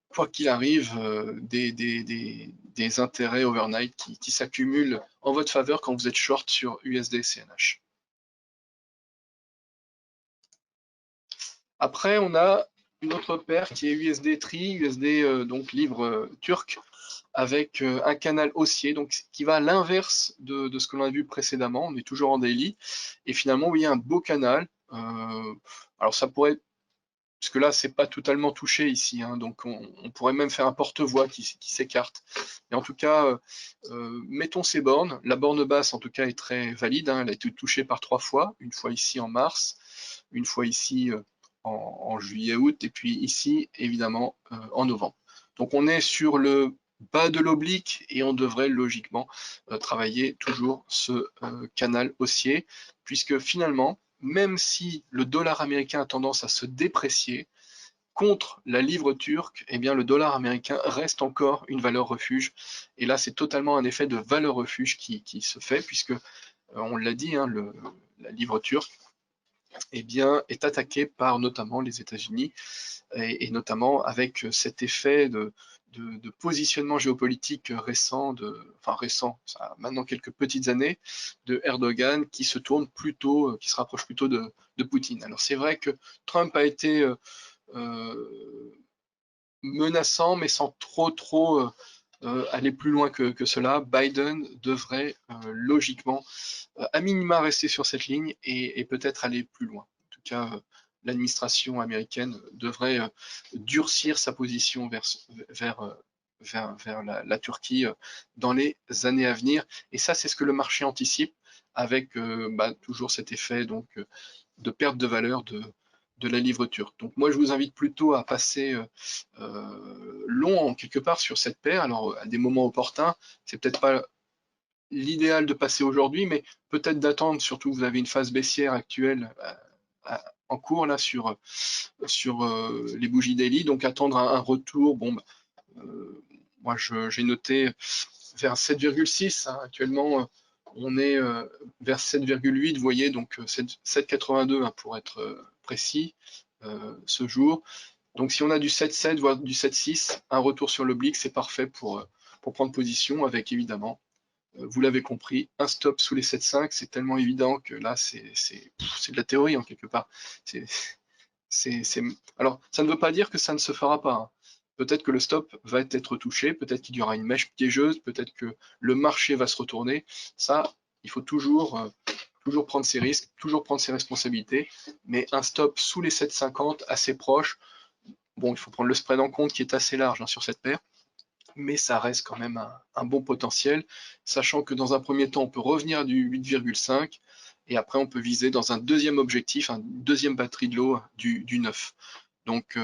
quoi qu'il arrive, des intérêts overnight qui s'accumulent en votre faveur quand vous êtes short sur USD CNH. Après, on a une autre paire qui est USD TRI, USD donc livre turc, avec un canal haussier, donc qui va à l'inverse de ce que l'on a vu précédemment. On est toujours en daily, et finalement, oui, un beau canal. Alors ça pourrait, parce que là, c'est pas totalement touché ici, hein, donc on pourrait même faire un porte-voix qui s'écarte. Mais en tout cas, mettons ces bornes. La borne basse, en tout cas, est très valide, hein, elle a été touchée par 3 fois, une fois ici en mars, une fois ici en juillet-août, et puis ici, évidemment, en novembre. Donc on est sur le bas de l'oblique et on devrait logiquement travailler toujours ce canal haussier, puisque finalement, même si le dollar américain a tendance à se déprécier, contre la livre turque, eh bien, le dollar américain reste encore une valeur refuge. Et là, c'est totalement un effet de valeur refuge qui se fait, puisque, on l'a dit, hein, la livre turque eh bien, est attaquée par notamment les États-Unis, et notamment avec cet effet de positionnement géopolitique récent, enfin récent, ça a maintenant quelques petites années, de Erdogan qui se tourne plutôt, qui se rapproche plutôt de Poutine. Alors c'est vrai que Trump a été menaçant, mais sans trop aller plus loin que cela. Biden devrait logiquement, à minima, rester sur cette ligne et peut-être aller plus loin. En tout cas, l'administration américaine devrait durcir sa position vers la Turquie dans les années à venir. Et ça, c'est ce que le marché anticipe avec toujours cet effet donc, de perte de valeur de la livre turque. Donc moi, je vous invite plutôt à passer long en quelque part sur cette paire. Alors à des moments opportuns, c'est peut-être pas l'idéal de passer aujourd'hui, mais peut-être d'attendre, surtout vous avez une phase baissière actuelle en cours là sur les bougies daily, donc attendre un retour. Bon, moi j'ai noté vers 7,6 hein, actuellement. On est vers 7,8, vous voyez, donc 7,82 hein, pour être précis ce jour. Donc si on a du 7,7 voire du 7,6, un retour sur l'oblique, c'est parfait pour prendre position avec évidemment, vous l'avez compris, un stop sous les 7,5, c'est tellement évident que là c'est de la théorie en quelque part. Alors ça ne veut pas dire que ça ne se fera pas. Hein. Peut-être que le stop va être touché, peut-être qu'il y aura une mèche piégeuse, peut-être que le marché va se retourner. Ça, il faut toujours prendre ses risques, toujours prendre ses responsabilités, mais un stop sous les 7,50, assez proche, bon, il faut prendre le spread en compte qui est assez large hein, sur cette paire, mais ça reste quand même un bon potentiel, sachant que dans un premier temps, on peut revenir à du 8,5, et après on peut viser dans un deuxième objectif, une deuxième batterie de l'eau du 9. Donc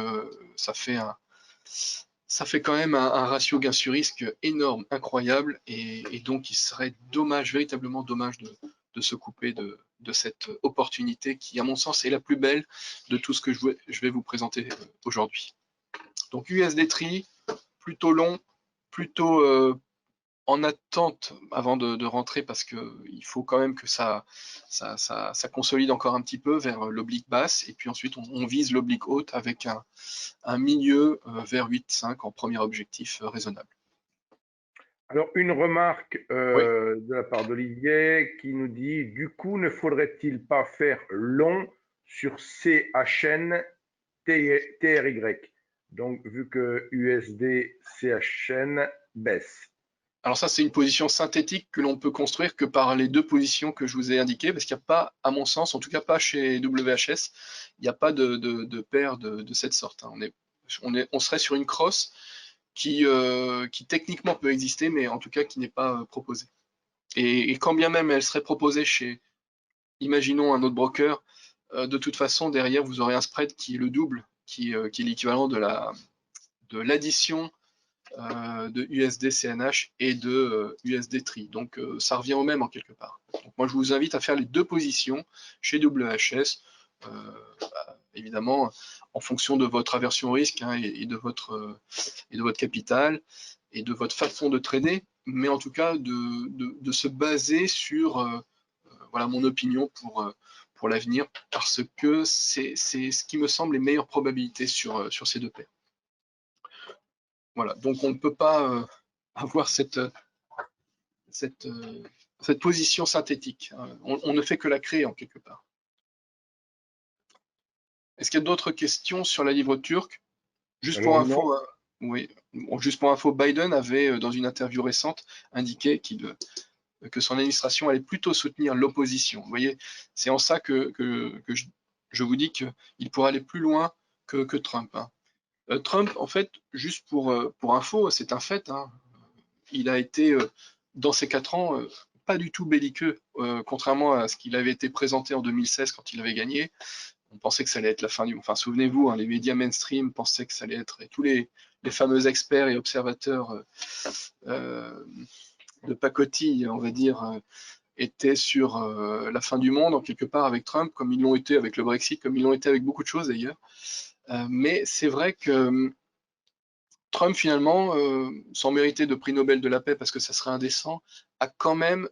ça fait quand même un ratio gain sur risque énorme, incroyable, et donc il serait dommage, véritablement dommage de se couper de cette opportunité qui, à mon sens, est la plus belle de tout ce que je vais vous présenter aujourd'hui. Donc USD Tree, plutôt long, plutôt en attente avant de rentrer parce qu'il faut quand même que ça consolide encore un petit peu vers l'oblique basse et puis ensuite on vise l'oblique haute avec un milieu vers 8,5 en premier objectif raisonnable. Alors, une remarque Oui. de la part d'Olivier qui nous dit, du coup, ne faudrait-il pas faire long sur CHN TRY? Donc, vu que USD CHN baisse. Alors ça, c'est une position synthétique que l'on peut construire que par les deux positions que je vous ai indiquées, parce qu'il n'y a pas, à mon sens, en tout cas pas chez WHS, il n'y a pas de paire de cette sorte. Hein. On serait sur une cross qui techniquement peut exister, mais en tout cas qui n'est pas proposée. Et quand bien même elle serait proposée chez, imaginons, un autre broker, de toute façon, derrière, vous aurez un spread qui est le double, qui est l'équivalent de l'addition de USD CNH et de USD TRI. Donc ça revient au même en quelque part. Donc moi je vous invite à faire les deux positions chez WHS, évidemment en fonction de votre aversion au risque hein, et de votre capital et de votre façon de trader, mais en tout cas de se baser sur voilà mon opinion pour l'avenir, parce que c'est ce qui me semble les meilleures probabilités sur ces deux paires. Voilà, donc on ne peut pas avoir cette position synthétique. On ne fait que la créer en quelque part. Est-ce qu'il y a d'autres questions sur la livre turque? Juste pour Alors, non. info, oui, bon, juste pour info, Biden avait dans une interview récente indiqué que son administration allait plutôt soutenir l'opposition. Vous voyez, c'est en ça que je vous dis qu'il pourrait aller plus loin que Trump. Hein. Trump, en fait, juste pour info, c'est un fait, hein, il a été, dans ces 4 ans, pas du tout belliqueux, contrairement à ce qu'il avait été présenté en 2016 quand il avait gagné. On pensait que ça allait être la fin du monde. Enfin, souvenez-vous, hein, les médias mainstream pensaient que ça allait être, et tous les les fameux experts et observateurs de pacotille, on va dire, étaient sur la fin du monde en quelque part avec Trump, comme ils l'ont été avec le Brexit, comme ils l'ont été avec beaucoup de choses d'ailleurs. Mais c'est vrai que Trump, finalement, sans mériter de prix Nobel de la paix parce que ça serait indécent, a quand même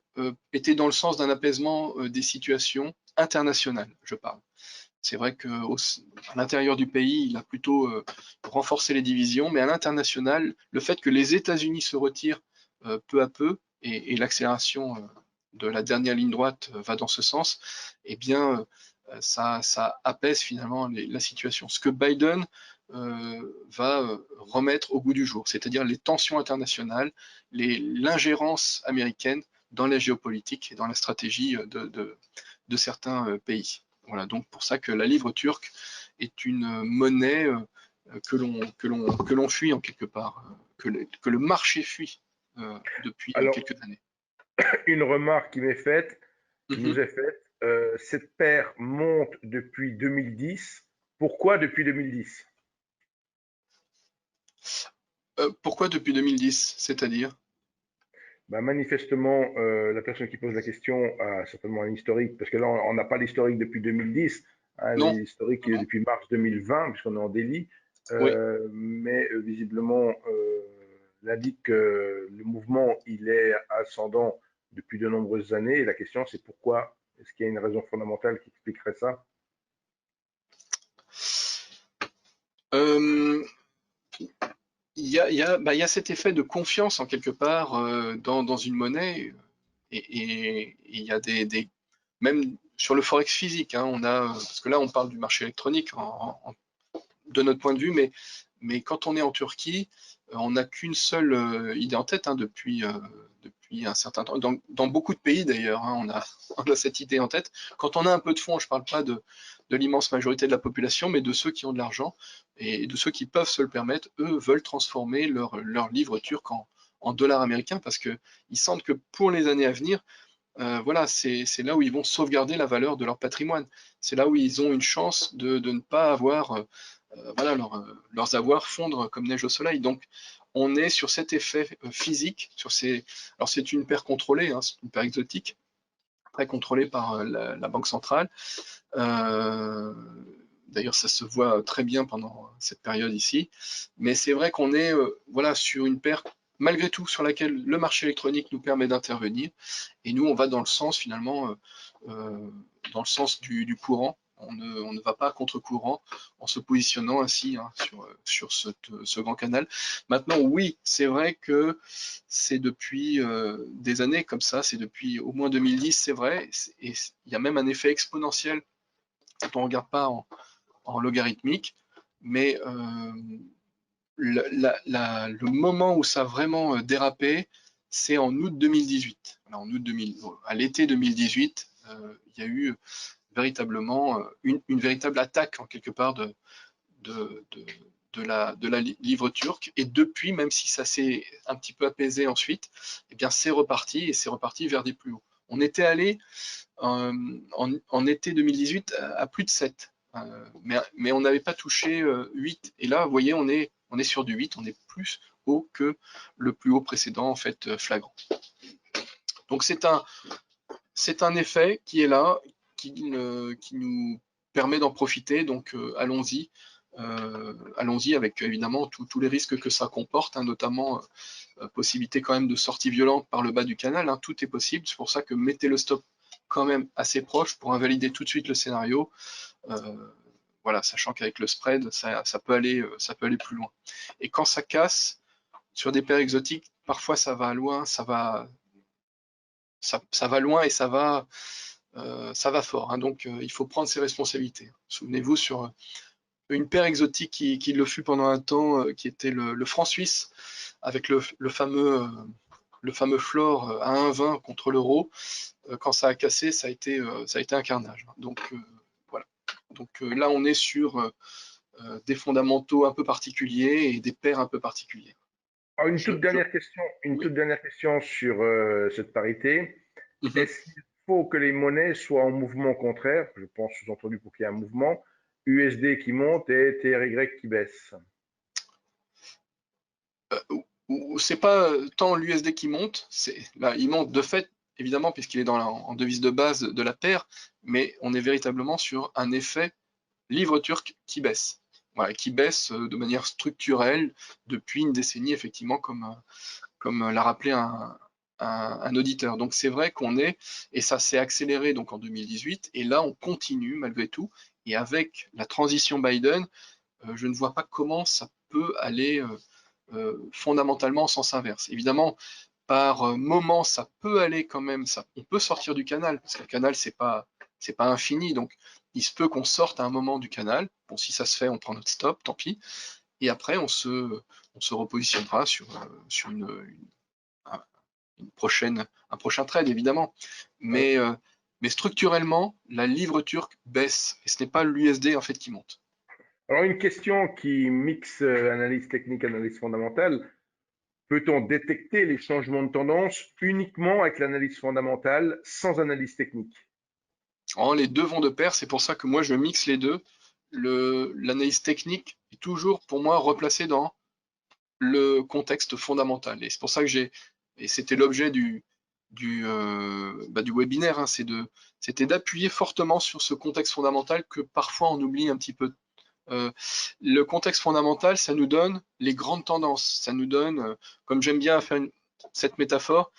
été dans le sens d'un apaisement des situations internationales, je parle. C'est vrai qu'à l'intérieur du pays, il a plutôt renforcé les divisions, mais à l'international, le fait que les États-Unis se retirent peu à peu, et l'accélération de la dernière ligne droite va dans ce sens, eh bien, ça apaise finalement la situation. Ce que Biden va remettre au goût du jour, c'est-à-dire les tensions internationales, l'ingérence américaine dans la géopolitique et dans la stratégie de certains pays. Voilà, donc pour ça que la livre turque est une monnaie que l'on fuit en quelque part, que le marché fuit depuis Alors, quelques années. une remarque qui Mhm. nous est faite, cette paire monte depuis 2010. Pourquoi depuis 2010? Pourquoi depuis 2010, c'est-à-dire? Bah, manifestement, la personne qui pose la question a certainement un historique, parce que là, on n'a pas l'historique depuis 2010, hein, Non, l'historique non, est non. depuis mars 2020, puisqu'on est en Delhi, Oui. mais visiblement, l'indique que le mouvement, il est ascendant depuis de nombreuses années, et la question, c'est pourquoi? Est-ce qu'il y a une raison fondamentale qui expliquerait ça? Euh, il y a cet effet de confiance en quelque part dans une monnaie, et il y a même sur le forex physique, hein, parce que là on parle du marché électronique de notre point de vue, mais quand on est en Turquie, on n'a qu'une seule idée en tête, hein, depuis un certain temps. Dans beaucoup de pays d'ailleurs, hein, on a cette idée en tête. Quand on a un peu de fonds, je ne parle pas de l'immense majorité de la population, mais de ceux qui ont de l'argent et de ceux qui peuvent se le permettre, eux veulent transformer leur livre turc en dollars américains parce qu'ils sentent que pour les années à venir, voilà, c'est là où ils vont sauvegarder la valeur de leur patrimoine. C'est là où ils ont une chance de ne pas avoir voilà, leurs avoirs fondre comme neige au soleil. Donc, on est sur cet effet physique, alors c'est une paire contrôlée, hein, c'est une paire exotique, très contrôlée par la Banque centrale. Euh, D'ailleurs, ça se voit très bien pendant cette période ici. Mais c'est vrai qu'on est voilà, sur une paire, malgré tout, sur laquelle le marché électronique nous permet d'intervenir. Et nous, on va dans le sens, finalement, dans le sens du courant. On ne va pas à contre-courant en se positionnant ainsi, hein, sur ce grand canal. Maintenant, oui, c'est vrai que c'est depuis des années comme ça, c'est depuis au moins 2010, c'est vrai, et il y a même un effet exponentiel quand on ne regarde pas en logarithmique, mais le moment où ça a vraiment dérapé, c'est en août 2018. Voilà, en août 2000, à l'été 2018, il y a eu véritablement une véritable attaque en quelque part de, de, de la livre turque. Et depuis, même si ça s'est un petit peu apaisé ensuite, eh bien c'est reparti et c'est reparti vers des plus hauts. On était allé en été 2018 à plus de 7. Mais on n'avait pas touché 8. Et là, vous voyez, on est sur du 8, on est plus haut que le plus haut précédent, en fait, flagrant. Donc c'est un effet qui est là, qui nous permet d'en profiter, donc allons-y. Allons-y avec évidemment tous les risques que ça comporte, hein, notamment possibilité quand même de sortie violente par le bas du canal, hein, tout est possible, c'est pour ça que mettez le stop quand même assez proche pour invalider tout de suite le scénario, euh, voilà, sachant qu'avec le spread, ça peut aller plus loin. Et quand ça casse, sur des paires exotiques, parfois ça va loin, ça va loin et ça va fort, hein, donc il faut prendre ses responsabilités. Souvenez-vous sur une paire exotique qui le fut pendant un temps, qui était le franc suisse, avec le fameux floor à 1,20 contre l'euro. Quand ça a cassé, ça a été un carnage. Donc voilà. Donc là, on est sur des fondamentaux un peu particuliers et des paires un peu particulières. Alors, une Oui. toute dernière question sur cette parité. Mhm. Est-ce qu'il faut que les monnaies soient en mouvement contraire? Je pense sous-entendu pour qu'il y ait un mouvement. USD qui monte et TRY qui baisse. c'est pas tant l'USD qui monte, là, il monte de fait, évidemment, puisqu'il est en devise de base de la paire, mais on est véritablement sur un effet livre turc qui baisse. Voilà, qui baisse de manière structurelle depuis une décennie, effectivement, comme l'a rappelé un auditeur. Donc c'est vrai et ça s'est accéléré donc en 2018, et là on continue malgré tout, et avec la transition Biden, je ne vois pas comment ça peut aller fondamentalement en sens inverse. Évidemment, par moment, ça peut aller quand même, on peut sortir du canal, parce que le canal, c'est pas infini, donc il se peut qu'on sorte à un moment du canal. Bon, si ça se fait, on prend notre stop, tant pis. Et après, on se repositionnera sur un prochain trade, évidemment. Ouais. Mais structurellement, la livre turque baisse, et ce n'est pas l'USD en fait qui monte. Alors, une question qui mixe analyse technique, analyse fondamentale. Peut-on détecter les changements de tendance uniquement avec l'analyse fondamentale, sans analyse technique? Les deux vont de pair, c'est pour ça que moi je mixe les deux. L'analyse technique est toujours pour moi replacée dans le contexte fondamental. Et c'est pour ça que et c'était l'objet du webinaire, hein, c'était d'appuyer fortement sur ce contexte fondamental que parfois on oublie un petit peu. Le contexte fondamental, ça nous donne les grandes tendances, ça nous donne, comme j'aime bien faire cette métaphore,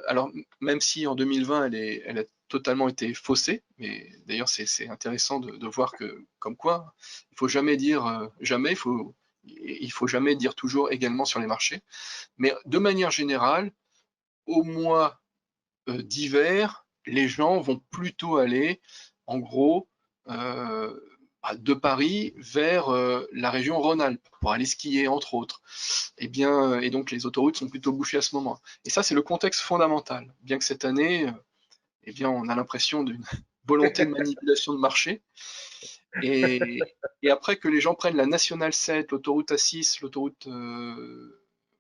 alors même si en 2020 elle a totalement été faussée, mais d'ailleurs c'est intéressant de voir que, comme quoi, il faut jamais dire jamais, il faut jamais dire toujours également sur les marchés, mais de manière générale, au mois d'hiver, les gens vont plutôt aller, en gros, de Paris vers la région Rhône-Alpes pour aller skier, entre autres. Et donc les autoroutes sont plutôt bouchées à ce moment. Et ça, c'est le contexte fondamental. Bien que cette année, on a l'impression d'une volonté de manipulation de marché. Et après que les gens prennent la nationale 7, l'autoroute A6, l'autoroute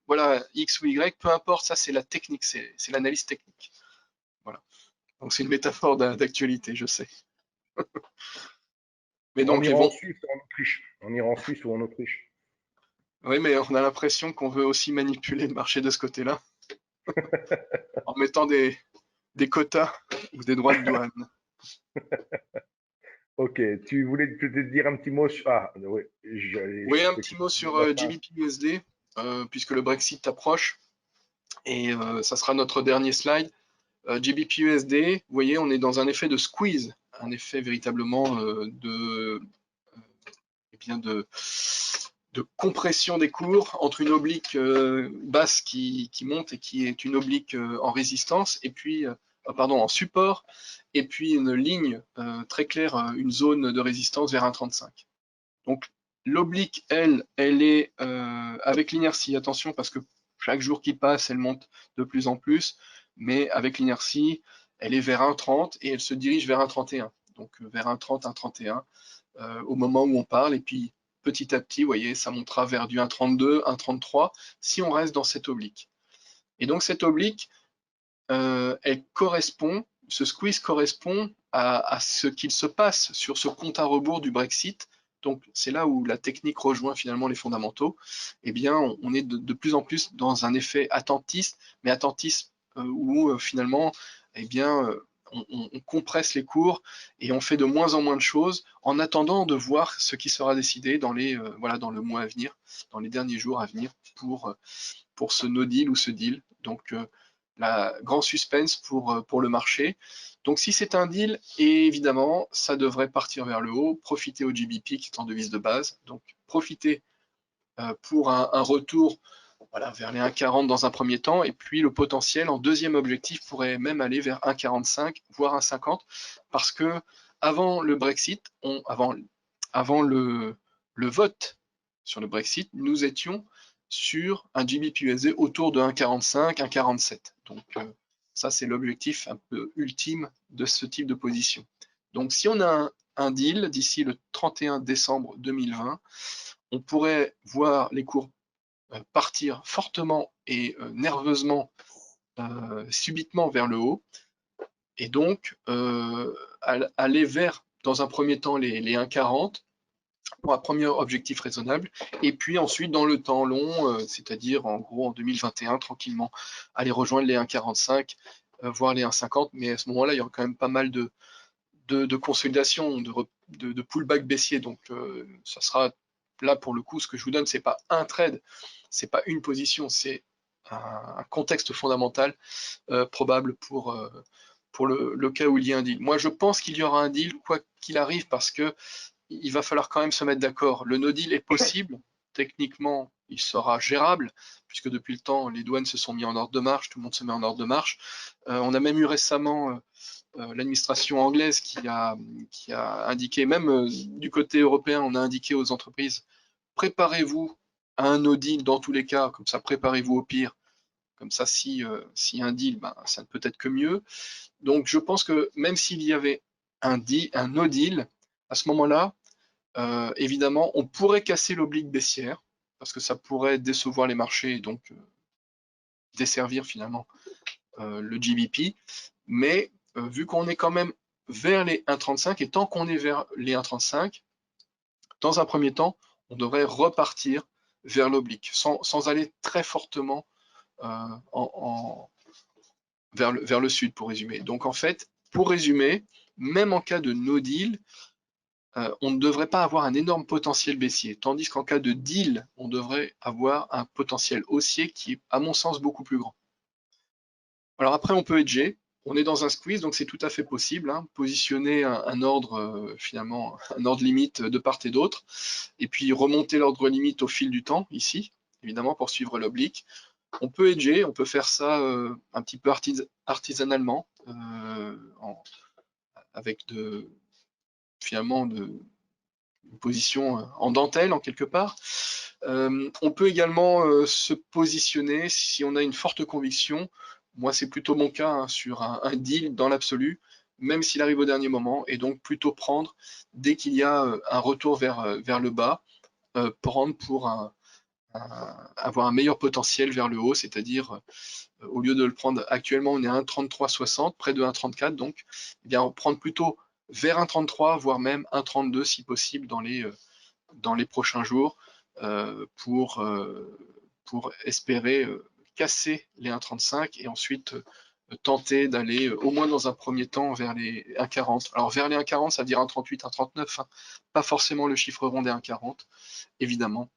voilà, X ou Y, peu importe, ça c'est la technique, c'est l'analyse technique. Voilà. Donc c'est une métaphore d'actualité, je sais. Mais On donc ira ils en vont. Suisse ou en Autriche. On ira en Suisse ou en Autriche. Oui, mais on a l'impression qu'on veut aussi manipuler le marché de ce côté-là, en mettant des quotas ou des droits de douane. Ok, tu voulais peut-être dire un petit mot sur... Ah, oui, Oui, un c'est petit mot sur la fin. GBP-USD, puisque le Brexit approche, et ça sera notre dernier slide. GBP-USD, vous voyez, on est dans un effet de squeeze, un effet véritablement eh bien de compression des cours entre une oblique basse qui monte et qui est une oblique en résistance, et puis, pardon, en support, et puis une ligne très claire, une zone de résistance vers 1,35. Donc l'oblique, elle est avec l'inertie, attention, parce que chaque jour qui passe, elle monte de plus en plus, mais avec l'inertie, elle est vers 1,30 et elle se dirige vers 1,31. Donc vers 1,30, 1,31 au moment où on parle, et puis petit à petit, vous voyez, ça montera vers du 1,32, 1,33 si on reste dans cette oblique. Et donc cette oblique, ce squeeze correspond à ce qu'il se passe sur ce compte à rebours du Brexit. Donc c'est là où la technique rejoint finalement les fondamentaux. Eh bien, on est de plus en plus dans un effet attentiste, mais attentiste où finalement, eh bien, on compresse les cours et on fait de moins en moins de choses en attendant de voir ce qui sera décidé voilà, dans le mois à venir, dans les derniers jours à venir pour ce no deal ou ce deal. Donc, grand suspense pour le marché. Donc, si c'est un deal, évidemment, ça devrait partir vers le haut, profiter au GBP qui est en devise de base. Donc, profiter pour un retour voilà, vers les 1,40 dans un premier temps, et puis le potentiel en deuxième objectif pourrait même aller vers 1,45, voire 1,50, parce que avant le Brexit, avant le vote sur le Brexit, nous étions sur un GBP-USD autour de 1,45, 1,47. Donc ça, c'est l'objectif un peu ultime de ce type de position. Donc si on a un deal d'ici le 31 décembre 2020, on pourrait voir les cours partir fortement et nerveusement, subitement vers le haut, et donc aller vers, dans un premier temps, les 1,40, pour un premier objectif raisonnable, et puis ensuite dans le temps long, c'est-à-dire en gros en 2021, tranquillement, aller rejoindre les 1,45, voire les 1,50, mais à ce moment-là, il y aura quand même pas mal de consolidation, de pullback baissier, donc ça sera là pour le coup, ce que je vous donne, c'est pas un trade, c'est pas une position, c'est un contexte fondamental probable pour le cas où il y a un deal. Moi, je pense qu'il y aura un deal, quoi qu'il arrive, parce que il va falloir quand même se mettre d'accord. Le no deal est possible, techniquement, il sera gérable, puisque depuis le temps, les douanes se sont mis en ordre de marche, tout le monde se met en ordre de marche. On a même eu récemment l'administration anglaise qui a indiqué, même du côté européen, on a indiqué aux entreprises, préparez-vous à un no deal dans tous les cas, comme ça préparez-vous au pire, comme ça si y a un deal, ben, ça ne peut être que mieux. Donc je pense que même s'il y avait un no deal, à ce moment-là, évidemment, on pourrait casser l'oblique baissière, parce que ça pourrait décevoir les marchés et donc desservir finalement le GBP. Mais vu qu'on est quand même vers les 1,35, et tant qu'on est vers les 1,35, dans un premier temps, on devrait repartir vers l'oblique, sans aller très fortement vers le sud, pour résumer. Donc en fait, pour résumer, même en cas de no deal, on ne devrait pas avoir un énorme potentiel baissier, tandis qu'en cas de deal, on devrait avoir un potentiel haussier qui est, à mon sens, beaucoup plus grand. Alors après, on peut hedger, on est dans un squeeze, donc c'est tout à fait possible, hein, positionner un ordre, finalement, un ordre limite de part et d'autre, et puis remonter l'ordre limite au fil du temps, ici, évidemment, pour suivre l'oblique. On peut hedger, on peut faire ça un petit peu artisanalement, avec finalement une position en dentelle en quelque part. On peut également se positionner si on a une forte conviction. Moi, c'est plutôt mon cas hein, sur un deal dans l'absolu, même s'il arrive au dernier moment, et donc plutôt prendre dès qu'il y a un retour vers le bas, prendre pour avoir un meilleur potentiel vers le haut, c'est-à-dire au lieu de le prendre actuellement, on est à 1,3360, près de 1,34, donc eh bien prendre plutôt vers 1,33, voire même 1,32 si possible dans les prochains jours pour espérer casser les 1,35 et ensuite tenter d'aller au moins dans un premier temps vers les 1,40. Alors vers les 1,40, ça veut dire 1,38, 1,39, hein, pas forcément le chiffre rond des 1,40, évidemment,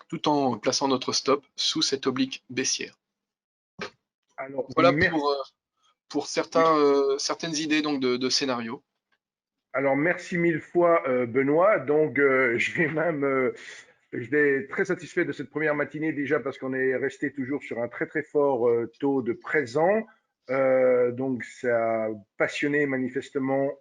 tout en plaçant notre stop sous cette oblique baissière. Alors, Voilà merci. pour Oui. certaines idées donc de scénario. Alors, merci mille fois, Benoît. Donc, je vais très satisfait de cette première matinée déjà parce qu'on est resté toujours sur un très très fort taux de présent. Donc, ça a passionné manifestement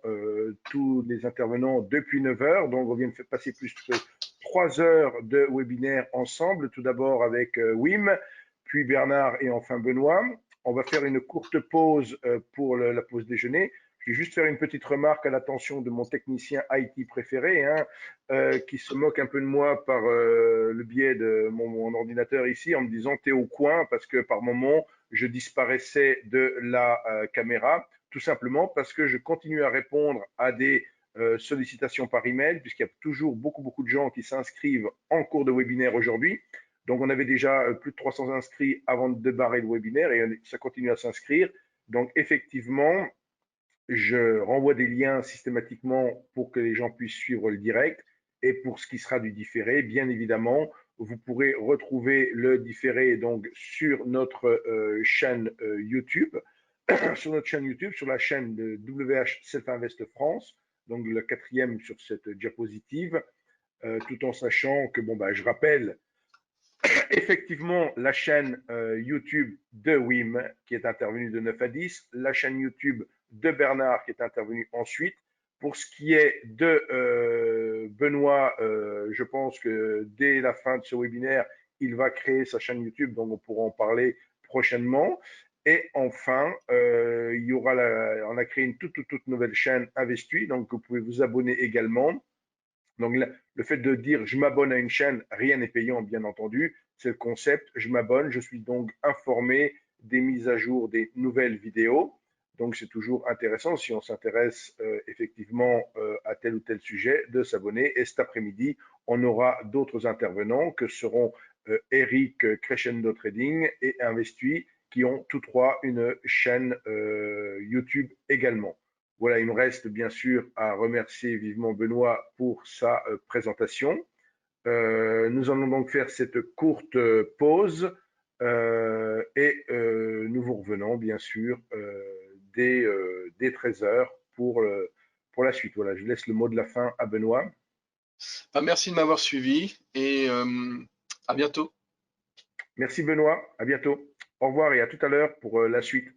tous les intervenants depuis 9 heures. Donc, on vient de faire passer plus de 3 heures de webinaire ensemble. Tout d'abord avec Wim, puis Bernard et enfin Benoît. On va faire une courte pause pour la pause déjeuner. Je vais juste faire une petite remarque à l'attention de mon technicien IT préféré, hein, qui se moque un peu de moi par le biais de mon ordinateur ici en me disant t'es au coin parce que par moment je disparaissais de la caméra, tout simplement parce que je continue à répondre à des sollicitations par email puisqu'il y a toujours beaucoup de gens qui s'inscrivent en cours de webinaire aujourd'hui. Donc on avait déjà plus de 300 inscrits avant de démarrer le webinaire et ça continue à s'inscrire. Donc effectivement, je renvoie des liens systématiquement pour que les gens puissent suivre le direct. Et pour ce qui sera du différé, bien évidemment, vous pourrez retrouver le différé donc sur notre chaîne YouTube, sur notre chaîne YouTube, sur la chaîne de WH Self Invest France, donc le quatrième sur cette diapositive, tout en sachant que, bon, bah, je rappelle effectivement la chaîne YouTube de Wim qui est intervenue de 9 à 10, la chaîne YouTube de Bernard qui est intervenue ensuite. Pour ce qui est de Benoît, je pense que dès la fin de ce webinaire, il va créer sa chaîne YouTube, donc on pourra en parler prochainement. Et enfin, on a créé une toute nouvelle chaîne Investui, donc vous pouvez vous abonner également. Donc, le fait de dire je m'abonne à une chaîne, rien n'est payant, bien entendu. C'est le concept. Je m'abonne, je suis donc informé des mises à jour des nouvelles vidéos. Donc, c'est toujours intéressant, si on s'intéresse effectivement à tel ou tel sujet, de s'abonner. Et cet après-midi, on aura d'autres intervenants que seront Eric Crescendo Trading et Investui, qui ont tous trois une chaîne YouTube également. Voilà, il me reste bien sûr à remercier vivement Benoît pour sa présentation. Nous allons donc faire cette courte pause et nous vous revenons bien sûr dès 13 heures pour la suite. Voilà, je laisse le mot de la fin à Benoît. Bah, merci de m'avoir suivi et à bientôt. Merci Benoît, à bientôt. Au revoir et à tout à l'heure pour la suite.